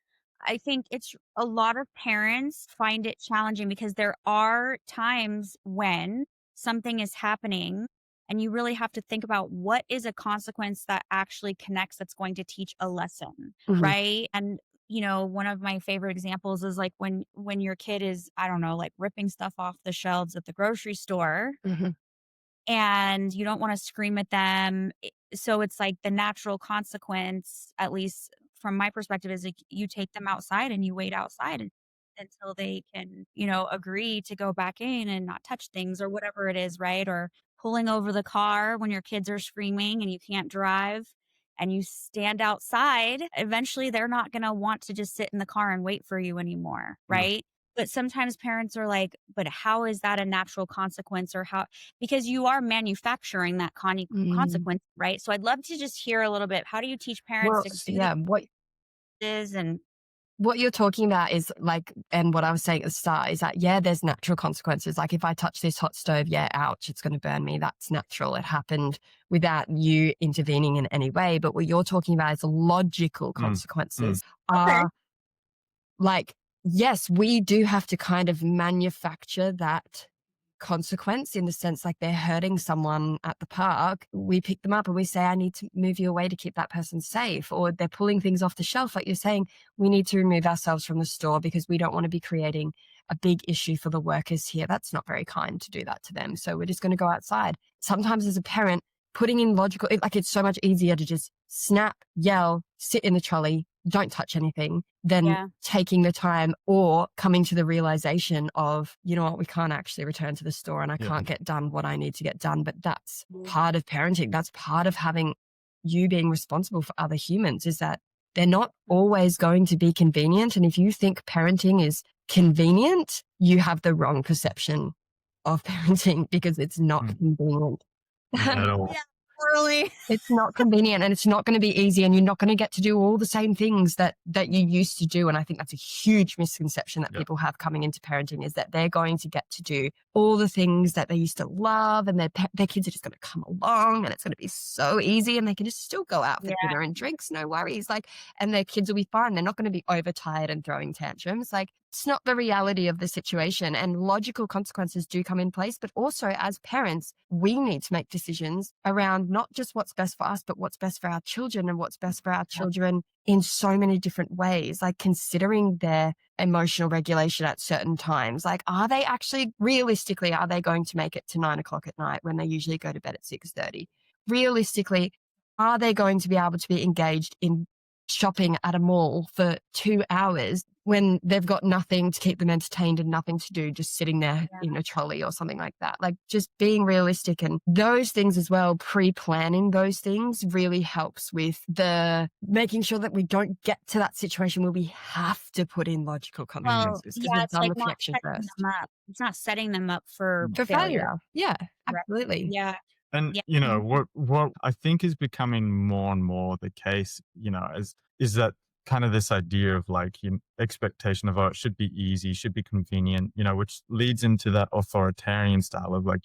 I think it's a lot of parents find it challenging because there are times when something is happening and you really have to think about what is a consequence that actually connects that's going to teach a lesson, Mhm. right? And one of my favorite examples is like when your kid is, I don't know, like ripping stuff off the shelves at the grocery store Mhm. and you don't wanna scream at them. So it's like the natural consequence, at least from my perspective, is like you take them outside and you wait outside until they can, agree to go back in and not touch things or whatever it is, right? Or pulling over the car when your kids are screaming and you can't drive and you stand outside, eventually they're not gonna want to just sit in the car and wait for you anymore, Mm. right? But sometimes parents are like, "But how is that a natural consequence?" Or how because you are manufacturing that Mm. consequence, right? So I'd love to just hear a little bit, how do you teach parents Well, to so see yeah, this and what you're talking about is like, and what I was saying at the start is that, yeah, there's natural consequences. Like if I touch this hot stove, yeah, ouch, it's going to burn me. That's natural. It happened without you intervening in any way. But what you're talking about is logical Mm. Mm. consequences. Okay. Like, yes, we do have to kind of manufacture that consequence in the sense like they're hurting someone at the park. We pick them up and we say, I need to move you away to keep that person safe. Or they're pulling things off the shelf. Like you're saying, we need to remove ourselves from the store because we don't want to be creating a big issue for the workers here. That's not very kind to do that to them. So we're just going to go outside. Sometimes as a parent, putting in logical, it's so much easier to just snap, yell, sit in the trolley, don't touch anything than Yeah. taking the time or coming to the realization of, you know what, we can't actually return to the store and I Yeah. can't get done what I need to get done. But that's Mhm. part of parenting. That's part of having you being responsible for other humans is that they're not always going to be convenient. And if you think parenting is convenient, you have the wrong perception of parenting because it's not Mm. convenient. At all. Yeah, totally. It's not convenient and it's not going to be easy and you're not going to get to do all the same things that you used to do. And I think that's a huge misconception that Yeah. people have coming into parenting is that they're going to get to do all the things that they used to love and their kids are just going to come along and it's going to be so easy and they can just still go out for Yeah. dinner and drinks, no worries. Like, and their kids will be fine. They're not going to be overtired and throwing tantrums. Like, it's not the reality of the situation and logical consequences do come in place. But also as parents, we need to make decisions around not just what's best for us, but what's best for our children and what's best for our children in so many different ways, like considering their emotional regulation at certain times. Like, are they actually realistically, are they going to make it to 9 o'clock at night when they usually go to bed at 6:30? Realistically, are they going to be able to be engaged in shopping at a mall for 2 hours when they've got nothing to keep them entertained and nothing to do, just sitting there Yeah. in a trolley or something like that. Like just being realistic and those things as well, pre-planning those things really helps with the making sure that we don't get to that situation where we have to put in logical Well, consequences because yeah, we've it's done like the not connection setting first. them up. It's not setting them up for For failure. failure. Yeah, Right. absolutely. Yeah. And, Yeah. you know, what I think is becoming more and more the case, you know, is that kind of this idea of like expectation of, oh, it should be easy, should be convenient, you know, which leads into that authoritarian style of like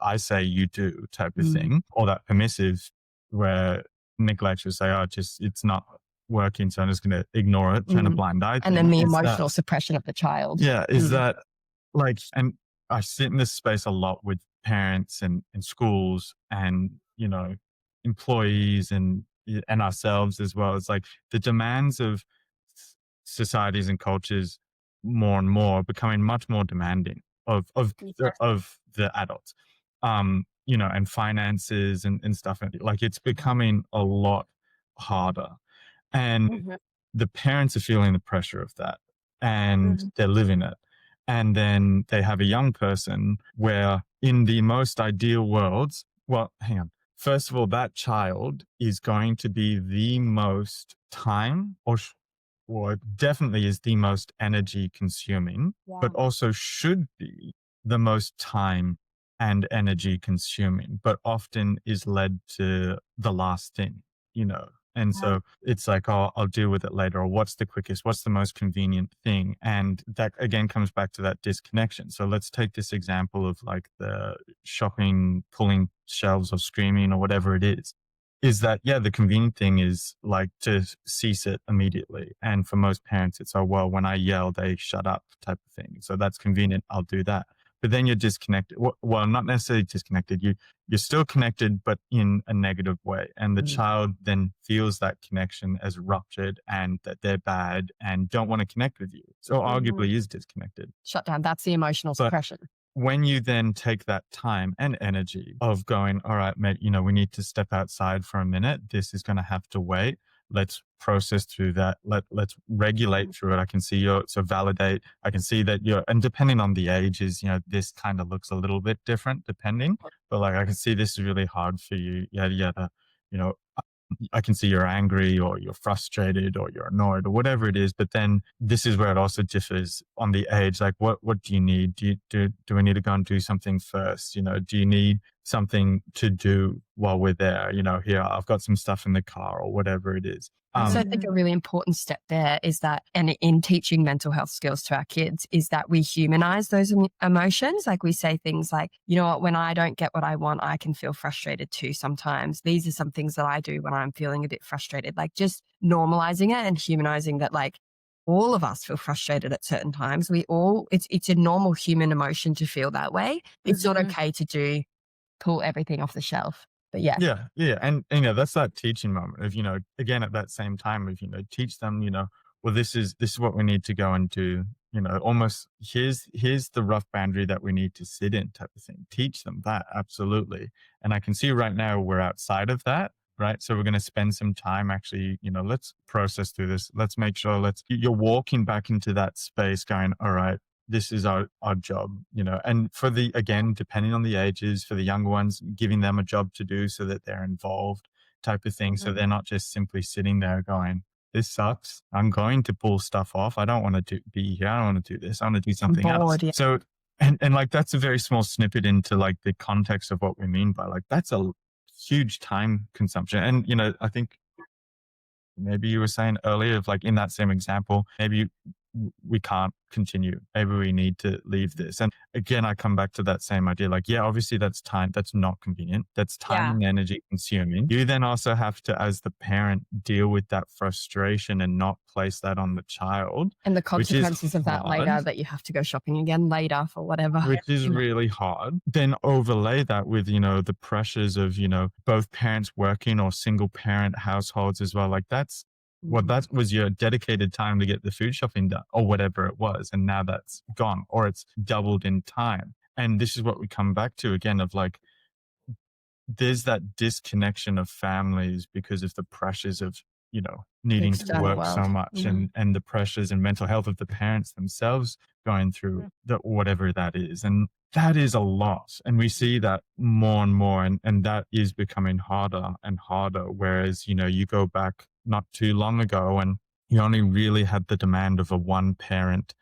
I say you do type of Mm. thing, or that permissive where neglect will say, oh, just it's not working, so I'm just going to ignore it, turn a Mm. blind eye And thing. then the Is that emotional suppression of the child. yeah, is Mm. that like, and I sit in this space a lot with parents and schools and, you know, employees and ourselves as well. It's like the demands of societies and cultures more and more are becoming much more demanding Yeah. of the adults. You know, and finances and stuff. And like it's becoming a lot harder. And Mhm. the parents are feeling the pressure of that and Mhm. they're living it. And then they have a young person where, in the most ideal worlds, well, hang on. First of all, that child is going to be the most time or definitely is the most energy consuming, Yeah. but also should be the most time and energy consuming, but often is led to the last thing, you know, and Yeah. so it's like, oh, I'll deal with it later, or what's the quickest, what's the most convenient thing? And that again comes back to that disconnection. So let's take this example of like the shopping, pulling shelves or screaming or whatever it is that, yeah, the convenient thing is like to cease it immediately. And for most parents, it's, oh, well, when I yell, they shut up type of thing. So that's convenient. I'll do that. But then you're disconnected. Well, not necessarily disconnected. You're still connected, but in a negative way. And the Mm. child then feels that connection as ruptured and that they're bad and don't want to connect with you. So Mhm. arguably is disconnected. Shut down. That's the emotional But suppression. when you then take that time and energy of going, all right, mate, you know, we need to step outside for a minute. This is going to have to wait. Let's process through that. Let's regulate through it. I can see so validate. I can see that and depending on the ages, you know, this kind of looks a little bit different depending, but like I can see this is really hard for you. Yada, yada, you know, I can see you're angry or you're frustrated or you're annoyed or whatever it is. But then this is where it also differs on the age. Like, what do you need? Do we need to go and do something first? You know, do you need something to do while we're there? You know, here I've got some stuff in the car or whatever it is. So I think a really important step there is that, and in teaching mental health skills to our kids, is that we humanize those emotions. Like we say things like, you know what, when I don't get what I want, I can feel frustrated too sometimes. These are some things that I do when I'm feeling a bit frustrated, like just normalizing it and humanizing that, like all of us feel frustrated at certain times. It's a normal human emotion to feel that way. It's not Mhm. okay to pull everything off the shelf. But yeah. Yeah, yeah, and, you know, that's that teaching moment of, you know, again, at that same time of, you know, teach them, you know, well, this is what we need to go and do, you know, almost here's the rough boundary that we need to sit in type of thing. Teach them that, absolutely. And I can see right now we're outside of that, right? So we're going to spend some time actually, you know, let's process through this. Let's make sure you're walking back into that space going, all right, this is our job, you know, and for the, again, depending on the ages, for the younger ones, giving them a job to do so that they're involved type of thing. So Mhm. they're not just simply sitting there going, this sucks. I'm going to pull stuff off. I don't want to be here. I don't want to do this. I want to do I'm something else. bored. Yeah. So, and like, that's a very small snippet into like the context of what we mean by like, that's a huge time consumption. And, you know, I think maybe you were saying earlier of like in that same example, maybe we can't continue. Maybe we need to leave this. And again, I come back to that same idea. Like, yeah, obviously that's time. That's not convenient. That's time Yeah. and energy consuming. You then also have to, as the parent, deal with that frustration and not place that on the child, And the which is consequences of that hard, later, that you have to go shopping again later for whatever. which is really hard. Then overlay that with, you know, the pressures of, you know, both parents working or single parent households as well. Like that was your dedicated time to get the food shopping done or whatever it was. And now that's gone or it's doubled in time. And this is what we come back to again of like, there's that disconnection of families because of the pressures of The needing to external work so world. much, and the pressures and mental health of the parents themselves going through whatever that is. And that is a lot. And we see that more and more, and that is becoming harder and harder. Whereas, you go back not too long ago and you only really had the demand of a one parent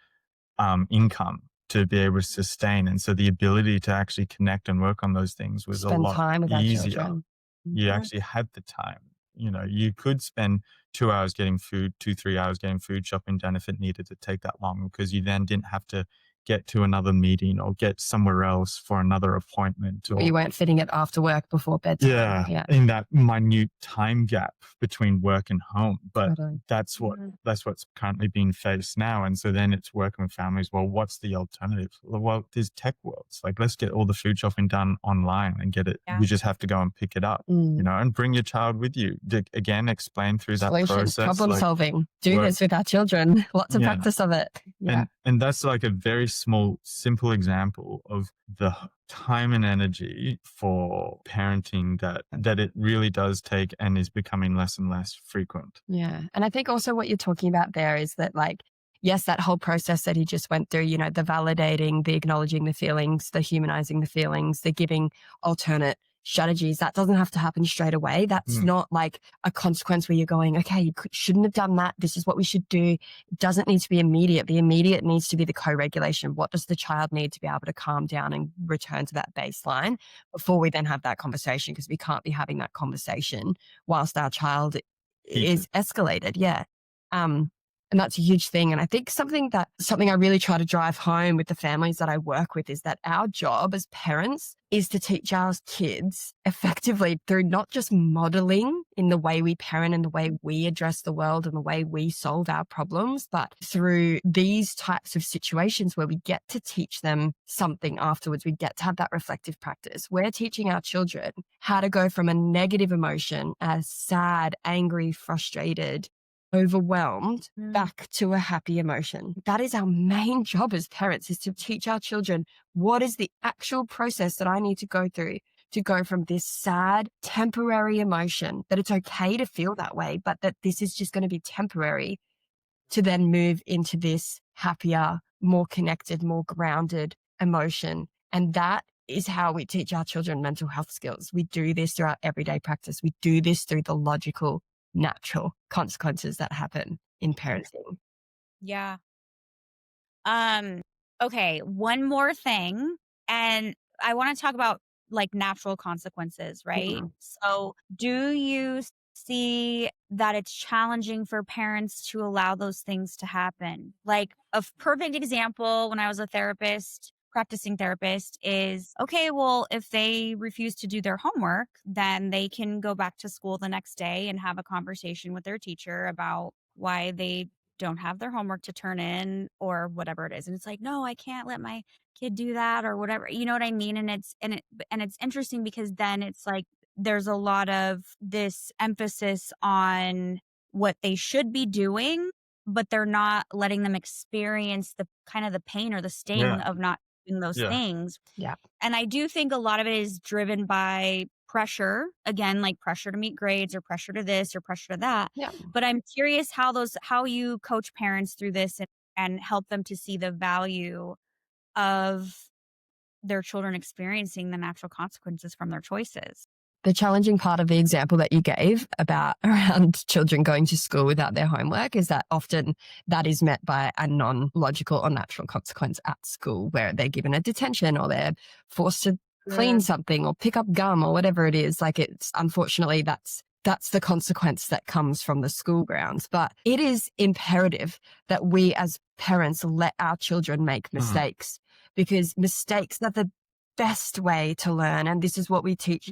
income to be able to sustain. And so the ability to actually connect and work on those things was a Spend lot time with our easier. children. You Mhm. actually had the time. You could spend 2 hours getting food, 3 hours getting food shopping done if it needed to take that long, because you then didn't have to get to another meeting or get somewhere else for another appointment. Or you weren't fitting it after work before bedtime. Yeah, Yeah. in that minute time gap between work and home. But Totally. that's what's currently being faced now. And so then it's working with families. Well, what's the alternative? Well, there's tech worlds. Like, let's get all the food shopping done online and get it. Yeah. We just have to go and pick it up, and bring your child with you. Again, explain through that Solutions, process. problem like, solving. Do work- this with our children. Lots of Yeah. practice of it. Yeah. And that's like a very small, simple example of the time and energy for parenting that it really does take and is becoming less and less frequent. Yeah. And I think also what you're talking about there is that, like, yes, that whole process that he just went through, the validating, the acknowledging the feelings, the humanizing the feelings, the giving alternate strategies, that doesn't have to happen straight away. That's not like a consequence where you're going, okay, you shouldn't have done that. This is what we should do. It doesn't need to be immediate. The immediate needs to be the co-regulation. What does the child need to be able to calm down and return to that baseline before we then have that conversation? Because we can't be having that conversation whilst our child is escalated. Yeah. And that's a huge thing. And I think something I really try to drive home with the families that I work with is that our job as parents is to teach our kids effectively through not just modeling in the way we parent and the way we address the world and the way we solve our problems, but through these types of situations where we get to teach them something afterwards. We get to have that reflective practice. We're teaching our children how to go from a negative emotion, as sad, angry, frustrated, overwhelmed, back to a happy emotion. That is our main job as parents, is to teach our children what is the actual process that I need to go through to go from this sad, temporary emotion, that it's okay to feel that way, but that this is just going to be temporary, to then move into this happier, more connected, more grounded emotion. And that is how we teach our children mental health skills. We do this through our everyday practice. We do this through the logical, natural consequences that happen in parenting. Yeah. Okay, one more thing, and I want to talk about like natural consequences, right? So, do you see that it's challenging for parents to allow those things to happen? Like, a perfect example, when I was a practicing therapist, is okay, well, if they refuse to do their homework, then they can go back to school the next day and have a conversation with their teacher about why they don't have their homework to turn in or whatever it is. And it's like, no, I can't let my kid do that or whatever. You know what I mean? And it's interesting because then it's like there's a lot of this emphasis on what they should be doing, but they're not letting them experience the kind of the pain or the sting Yeah. of not doing those Yeah. things. Yeah. And I do think a lot of it is driven by pressure, again, like pressure to meet grades or pressure to this or pressure to that. Yeah. But I'm curious how you coach parents through this and help them to see the value of their children experiencing the natural consequences from their choices. The challenging part of the example that you gave about around children going to school without their homework is that often that is met by a non-logical or natural consequence at school, where they're given a detention or they're forced to clean something or pick up gum or whatever it is. Like, it's unfortunately that's the consequence that comes from the school grounds. But it is imperative that we as parents let our children make mistakes, because mistakes are the best way to learn. And this is what we teach.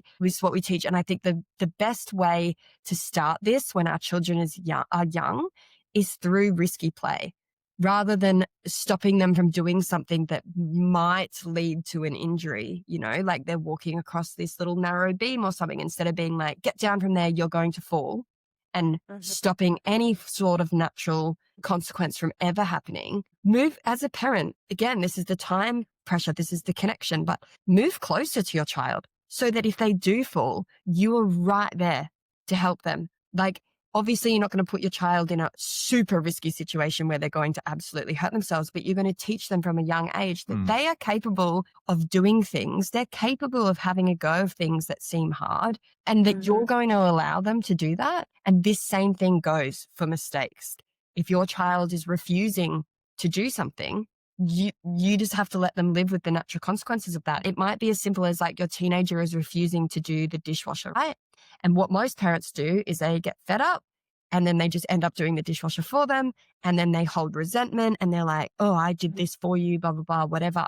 And I think the best way to start this when our children are young is through risky play, rather than stopping them from doing something that might lead to an injury, like they're walking across this little narrow beam or something. Instead of being like, get down from there, you're going to fall, and stopping any sort of natural consequence from ever happening. Move as a parent. Again, this is the time pressure. This is the connection, but move closer to your child so that if they do fall, you are right there to help them. Like, Obviously, you're not going to put your child in a super risky situation where they're going to absolutely hurt themselves, but you're going to teach them from a young age that they are capable of doing things. They're capable of having a go of things that seem hard, and that you're going to allow them to do that. And this same thing goes for mistakes. If your child is refusing to do something, you just have to let them live with the natural consequences of that. It might be as simple as like your teenager is refusing to do the dishwasher, right? And what most parents do is they get fed up and then they just end up doing the dishwasher for them. And then they hold resentment and they're like, oh, I did this for you, blah, blah, blah, whatever.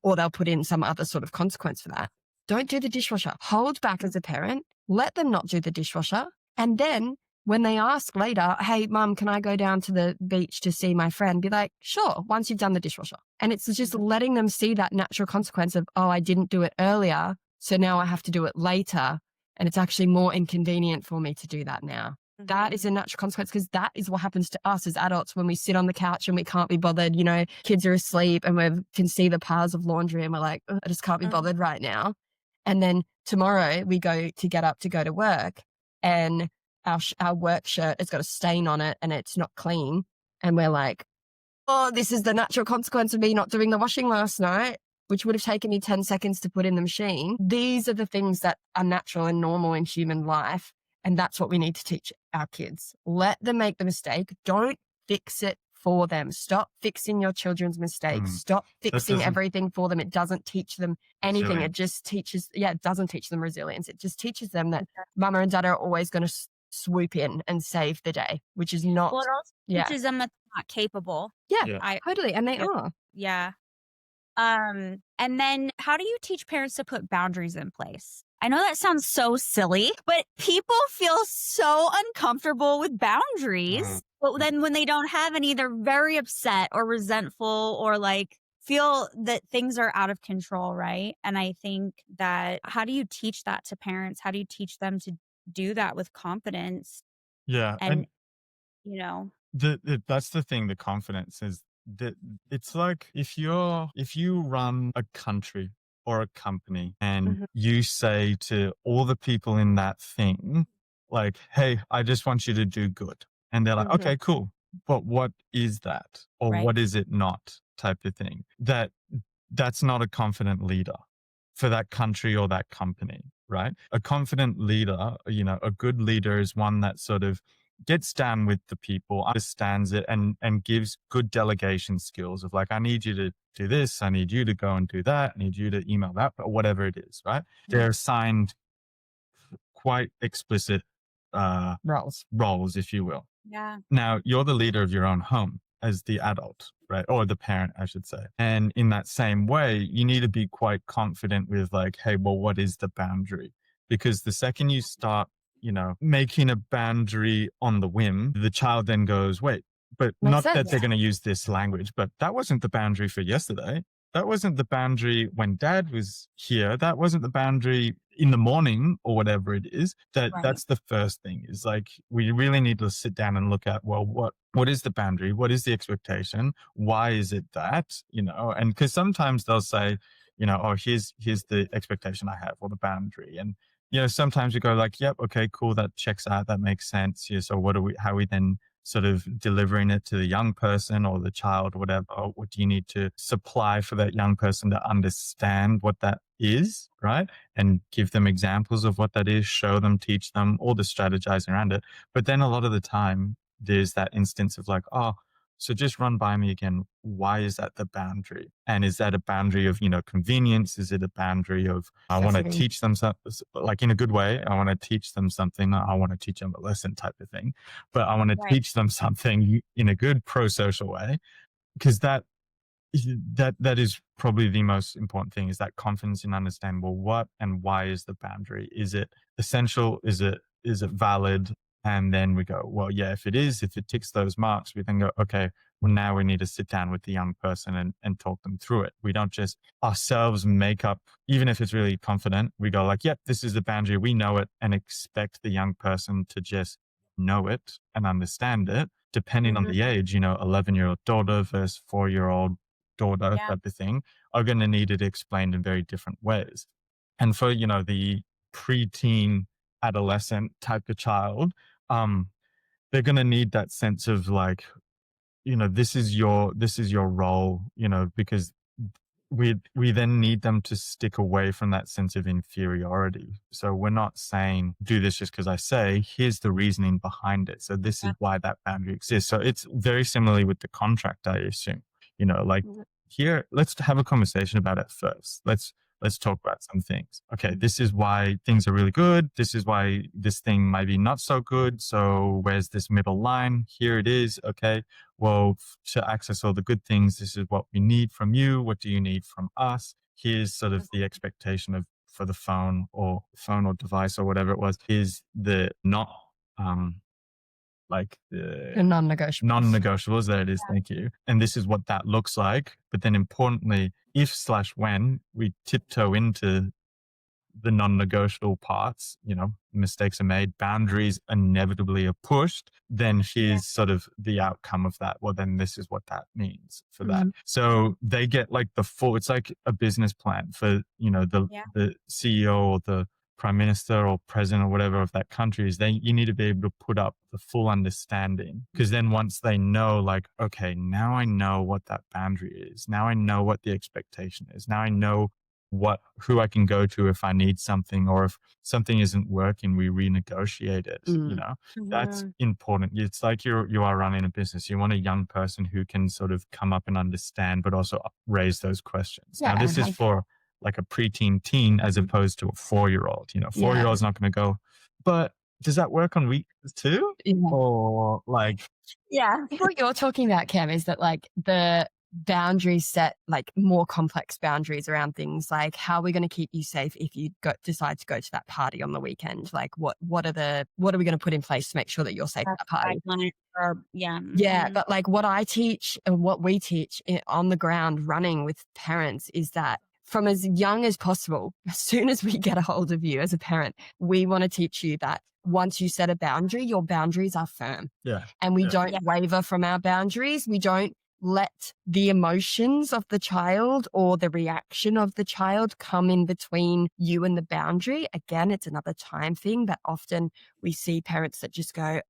Or they'll put in some other sort of consequence for that. Don't do the dishwasher. Hold back as a parent. Let them not do the dishwasher. And then when they ask later, hey, mum, can I go down to the beach to see my friend? Be like, sure, once you've done the dishwasher. And it's just letting them see that natural consequence of, oh, I didn't do it earlier, so now I have to do it later. And it's actually more inconvenient for me to do that now. That is a natural consequence, because that is what happens to us as adults when we sit on the couch and we can't be bothered. You know, kids are asleep and we can see the piles of laundry and we're like, I just can't be bothered right now. And then tomorrow we get up to go to work, and our work shirt has got a stain on it and it's not clean. And we're like, oh, this is the natural consequence of me not doing the washing last night, which would have taken me 10 seconds to put in the machine. These are the things that are natural and normal in human life. And that's what we need to teach our kids. Let them make the mistake. Don't fix it for them. Stop fixing your children's mistakes. Stop fixing everything for them. It doesn't teach them anything. Resilience. It just teaches, it doesn't teach them resilience. It just teaches them that mama and dad are always going to swoop in and save the day, which is not. Well, it also teaches them that they're not capable. Yeah, totally. And they are. Yeah. And then how do you teach parents to put boundaries in place? I know that sounds so silly, but people feel so uncomfortable with boundaries. But then when they don't have any, they're very upset or resentful or like feel that things are out of control, right? And I think that how do you teach that to parents? How do you teach them to do that with confidence? Yeah. And, you know, That's the thing, the confidence is that it's like if you run a country or a company and you say to all the people in that thing, like, hey, I just want you to do good. And they're like, okay, cool. But what is that? Or Right. what is it not, type of thing? That's not a confident leader for that country or that company, right? A confident leader, a good leader is one that sort of gets down with the people, understands it, and gives good delegation skills of like, I need you to do this, I need you to go and do that, I need you to email that, or whatever it is, right? They're assigned quite explicit roles, if you will. Yeah. Now, you're the leader of your own home as the adult, right? Or the parent, I should say. And in that same way, you need to be quite confident with like, hey, well, what is the boundary? Because the second you start, making a boundary on the whim, the child then goes, wait, but Makes not that sense. they're going to use this language, but that wasn't the boundary for yesterday. That wasn't the boundary when dad was here. That wasn't the boundary in the morning or whatever it is. That's the first thing is like, we really need to sit down and look at, well, what is the boundary? What is the expectation? Why is it that, and because sometimes they'll say, oh, here's the expectation I have or the boundary. And, sometimes we go like, yep, okay, cool. That checks out. That makes sense. Yeah. So how are we then sort of delivering it to the young person or the child, whatever? What do you need to supply for that young person to understand what that is, right? And give them examples of what that is, show them, teach them, all the strategizing around it. But then a lot of the time, there's that instance of like, oh, so just run by me again. Why is that the boundary? And is that a boundary of, convenience? Is it a boundary of, I want to teach them something, like in a good way? I want to teach them something. I want to teach them a lesson type of thing. But I want to teach them something in a good pro-social way, because that is probably the most important thing, is that confidence in understanding, well, what and why is the boundary? Is it essential? Is it valid? And then we go, well, yeah, if it ticks those marks, we then go, okay, well, now we need to sit down with the young person and talk them through it. We don't just ourselves make up, even if it's really confident, we go like, yep, this is the boundary. We know it, and expect the young person to just know it and understand it, depending on the age, 11-year-old daughter versus 4-year-old daughter type of thing, are going to need it explained in very different ways. And for, the preteen adolescent type of child, they're going to need that sense of like, this is your role, because we then need them to stick away from that sense of inferiority. So we're not saying do this just because I say, here's the reasoning behind it. So this is why that boundary exists. So it's very similarly with the contract, I assume. Like here, let's have a conversation about it first. Let's talk about some things. Okay, this is why things are really good. This is why this thing might be not so good. So where's this middle line? Here it is. Okay, well, to access all the good things, this is what we need from you. What do you need from us? Here's sort of the expectation for the phone or device or whatever it was. Here's the not like the non-negotiables. non-negotiables. There it is. Thank you. And this is what that looks like. But then importantly, if/when we tiptoe into the non-negotiable parts, mistakes are made, boundaries inevitably are pushed, then here's sort of the outcome of that. Well, then this is what that means for that. So they get like it's like a business plan for, the CEO or the prime minister or president or whatever of that country is. You need to be able to put up the full understanding, because then once they know, like, okay, now I know what that boundary is. Now I know what the expectation is. Now I know who I can go to if I need something, or if something isn't working, we renegotiate it. That's important. It's like you are running a business. You want a young person who can sort of come up and understand, but also raise those questions. Now, this is for like a preteen teen as opposed to a 4-year-old. 4-year-old's not going to go, but does that work on weekends too? Or like, What you're talking about, Cam, is that like the boundaries set, like more complex boundaries around things like how are we going to keep you safe if you decide to go to that party on the weekend? Like what are we going to put in place to make sure that you're safe at that party? But like what I teach and what we teach on the ground running with parents is that from as young as possible, as soon as we get a hold of you as a parent, we want to teach you that once you set a boundary, your boundaries are firm. And we don't waver from our boundaries. We don't let the emotions of the child or the reaction of the child come in between you and the boundary. Again, it's another time thing, but often we see parents that just go,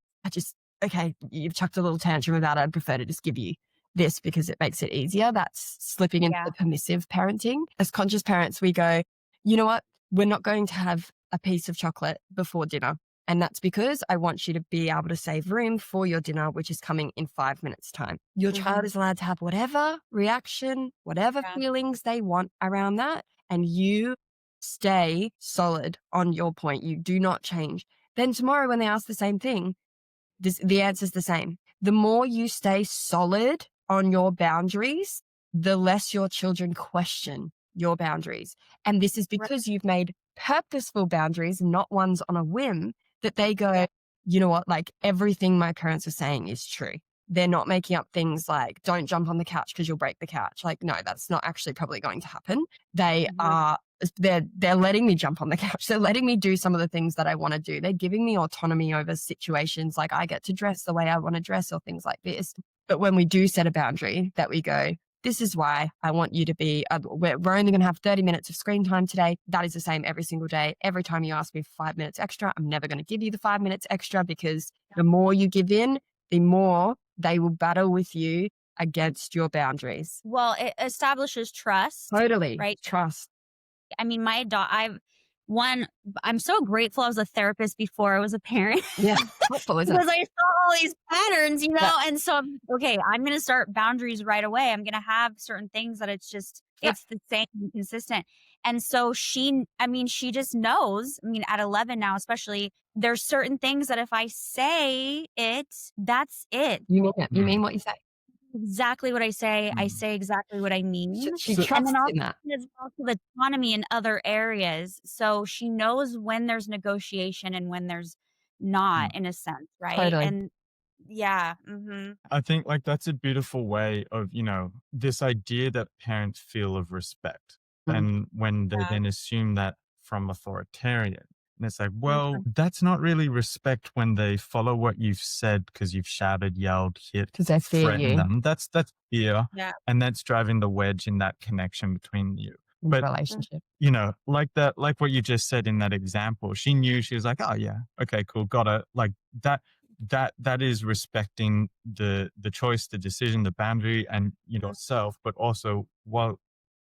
okay, you've chucked a little tantrum about it. I'd prefer to just give you this because it makes it easier. That's slipping into the permissive parenting. As conscious parents, we go, you know what? We're not going to have a piece of chocolate before dinner. And that's because I want you to be able to save room for your dinner, which is coming in 5 minutes' time. Your child is allowed to have whatever reaction, whatever feelings they want around that. And you stay solid on your point. You do not change. Then tomorrow when they ask the same thing, the answer is the same. The more you stay solid on your boundaries, the less your children question your boundaries. And this is because you've made purposeful boundaries, not ones on a whim, that they go, you know what, like everything my parents are saying is true. They're not making up things like don't jump on the couch because you'll break the couch. Like, no, that's not actually probably going to happen. They're letting me jump on the couch. They're letting me do some of the things that I want to do. They're giving me autonomy over situations like I get to dress the way I want to dress or things like this. But when we do set a boundary that we go, this is why I want you to be, we're only going to have 30 minutes of screen time today. That is the same every single day. Every time you ask me for 5 minutes extra, I'm never going to give you the 5 minutes extra, because the more you give in, the more they will battle with you against your boundaries. Well, it establishes trust. Totally. Right. Trust. I mean, I'm so grateful I was a therapist before I was a parent. Yeah. Helpful, isn't it? Because I saw all these patterns, and so, okay, I'm going to start boundaries right away. I'm going to have certain things that it's the same and consistent. And so she just knows, at 11 now, especially, there's certain things that if I say it, that's it. You mean it. You mean what you say. Exactly what I say. I say exactly what I mean. She trusts in that. There's also autonomy in other areas. So she knows when there's negotiation and when there's not, in a sense, right? Totally. And I think like that's a beautiful way of, this idea that parents feel of respect. And when they then assume that from authoritarian. And it's like, well, that's not really respect when they follow what you've said because you've shouted, yelled, hit, threatened them. That's fear. Yeah. And that's driving the wedge in that connection between you. But, relationship. Like what you just said in that example, she knew, she was like, oh yeah, okay, cool, got it. Like that that is respecting the choice, the decision, the boundary, and yourself, but also while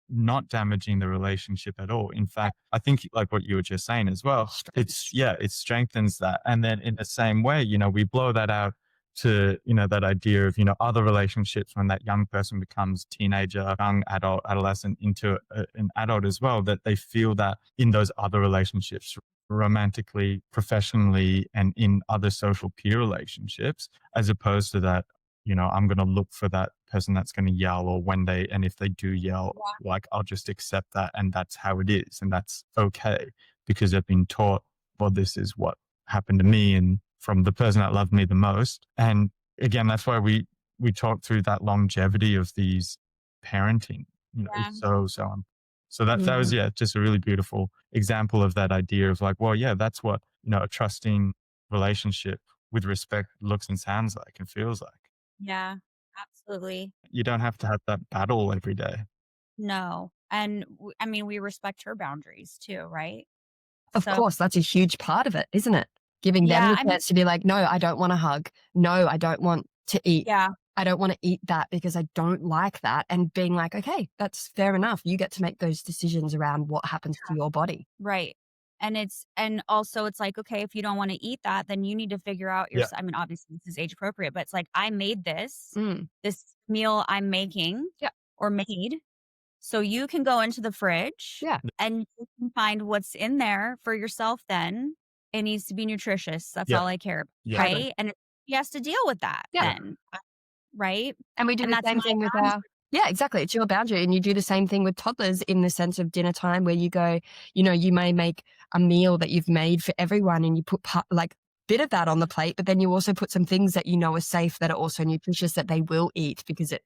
not damaging the relationship at all. In fact, I think like what you were just saying as well, it strengthens that. And then in the same way, we blow that out to, that idea of, other relationships when that young person becomes teenager, young adult, adolescent into an adult as well, that they feel that in those other relationships, romantically, professionally, and in other social peer relationships, as opposed to that, I'm going to look for that person that's going to yell, or and if they do yell, like, I'll just accept that. And that's how it is. And that's okay, because they've been taught, well, this is what happened to me and from the person that loved me the most. And again, that's why we talk through that longevity of these parenting, it's so that was, just a really beautiful example of that idea of like, well, yeah, that's what, a trusting relationship with respect looks and sounds like and feels like. Yeah, absolutely. You don't have to have that battle every day. No. And I mean, we respect her boundaries too, right? Of So, course, that's a huge part of it, isn't it? Giving them yeah, the chance to be like, no, I don't want a hug. No, I don't want to eat. yeah, I don't want to eat that because I don't like that. And being like, okay, that's fair enough. You get to make those decisions around what happens to your body. right. And also it's like, okay, if you don't want to eat that, then you need to figure out Yeah. I mean, obviously this is age appropriate, but it's like, I made Mm, this meal I'm making Yeah. or made. So you can go into the fridge Yeah. and you can find what's in there for yourself then. It needs to be nutritious. That's Yeah. all I care about, Yeah. right? And he has to deal with that Yeah. then, right? And we do And the that's same my thing with boundary. yeah, exactly. It's your boundary. And you do the same thing with toddlers in the sense of dinner time where you go, you may make a meal that you've made for everyone and you put like bit of that on the plate, but then you also put some things that are safe, that are also nutritious, that they will eat, because a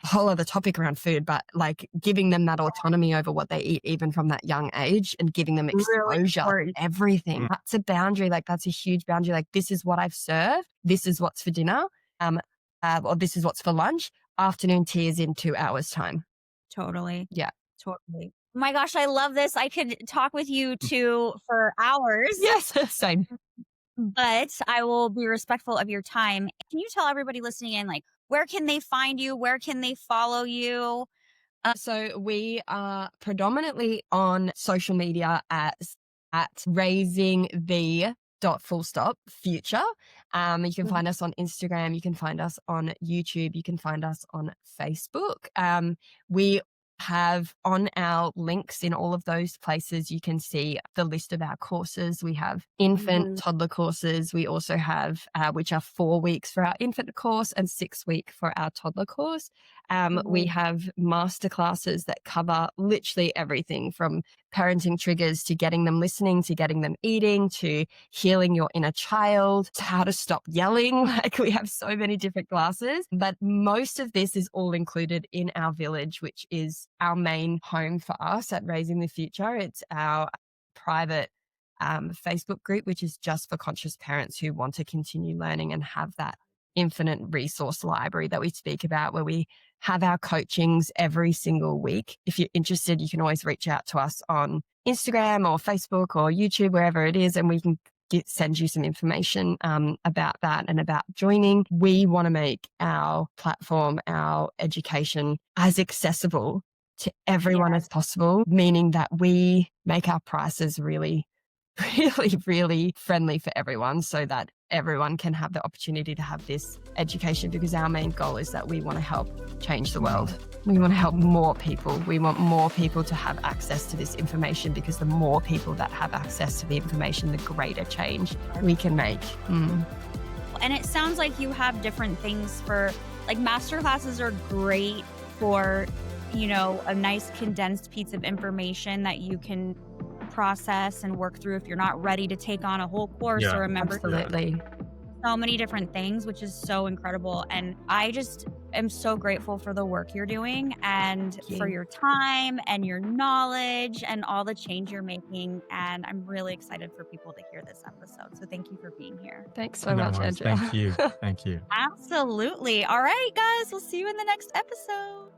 whole other topic around food, but like giving them that autonomy over what they eat, even from that young age, and giving them Really exposure to important. everything. That's a boundary. Like that's a huge boundary. Like this is what I've served. This is what's for dinner. Or this is what's for lunch. Afternoon tea is in 2 hours time. Totally. Yeah. Totally. Oh my gosh, I love this. I could talk with you two for hours. Yes, same. But I will be respectful of your time. Can you tell everybody listening in, like, where can they find you? Where can they follow you? So we are predominantly on social media at raising the dot full stop future. You can find us on Instagram. You can find us on YouTube. You can find us on Facebook. We have on our links in all of those places, you can see the list of our courses. We have infant, toddler courses. We also have, which are 4 weeks for our infant course and 6 week for our toddler course. We have masterclasses that cover literally everything from parenting triggers to getting them listening, to getting them eating, to healing your inner child, to how to stop yelling. Like we have so many different classes, but most of this is all included in our village, which is our main home for us at Raising the Future. It's our private Facebook group, which is just for conscious parents who want to continue learning and have that infinite resource library that we speak about, where we have our coachings every single week. If you're interested, you can always reach out to us on Instagram or Facebook or YouTube, wherever it is, and we can send you some information about that and about joining. We want to make our platform, our education, as accessible to everyone as possible, meaning that we make our prices really, really, really friendly for everyone, so that everyone can have the opportunity to have this education, because our main goal is that we want to help change the world. We want to help more people. We want more people to have access to this information, because the more people that have access to the information, the greater change we can make. And it sounds like you have different things for, like, master classes are great for, a nice condensed piece of information that you can process and work through if you're not ready to take on a whole course or a membership. Absolutely. So many different things, which is so incredible. And I just am so grateful for the work you're doing and for your time and your knowledge and all the change you're making. And I'm really excited for people to hear this episode. So thank you for being here. Thanks so much, worries. Andrea. Thank you. Thank you. Absolutely. All right, guys, we'll see you in the next episode.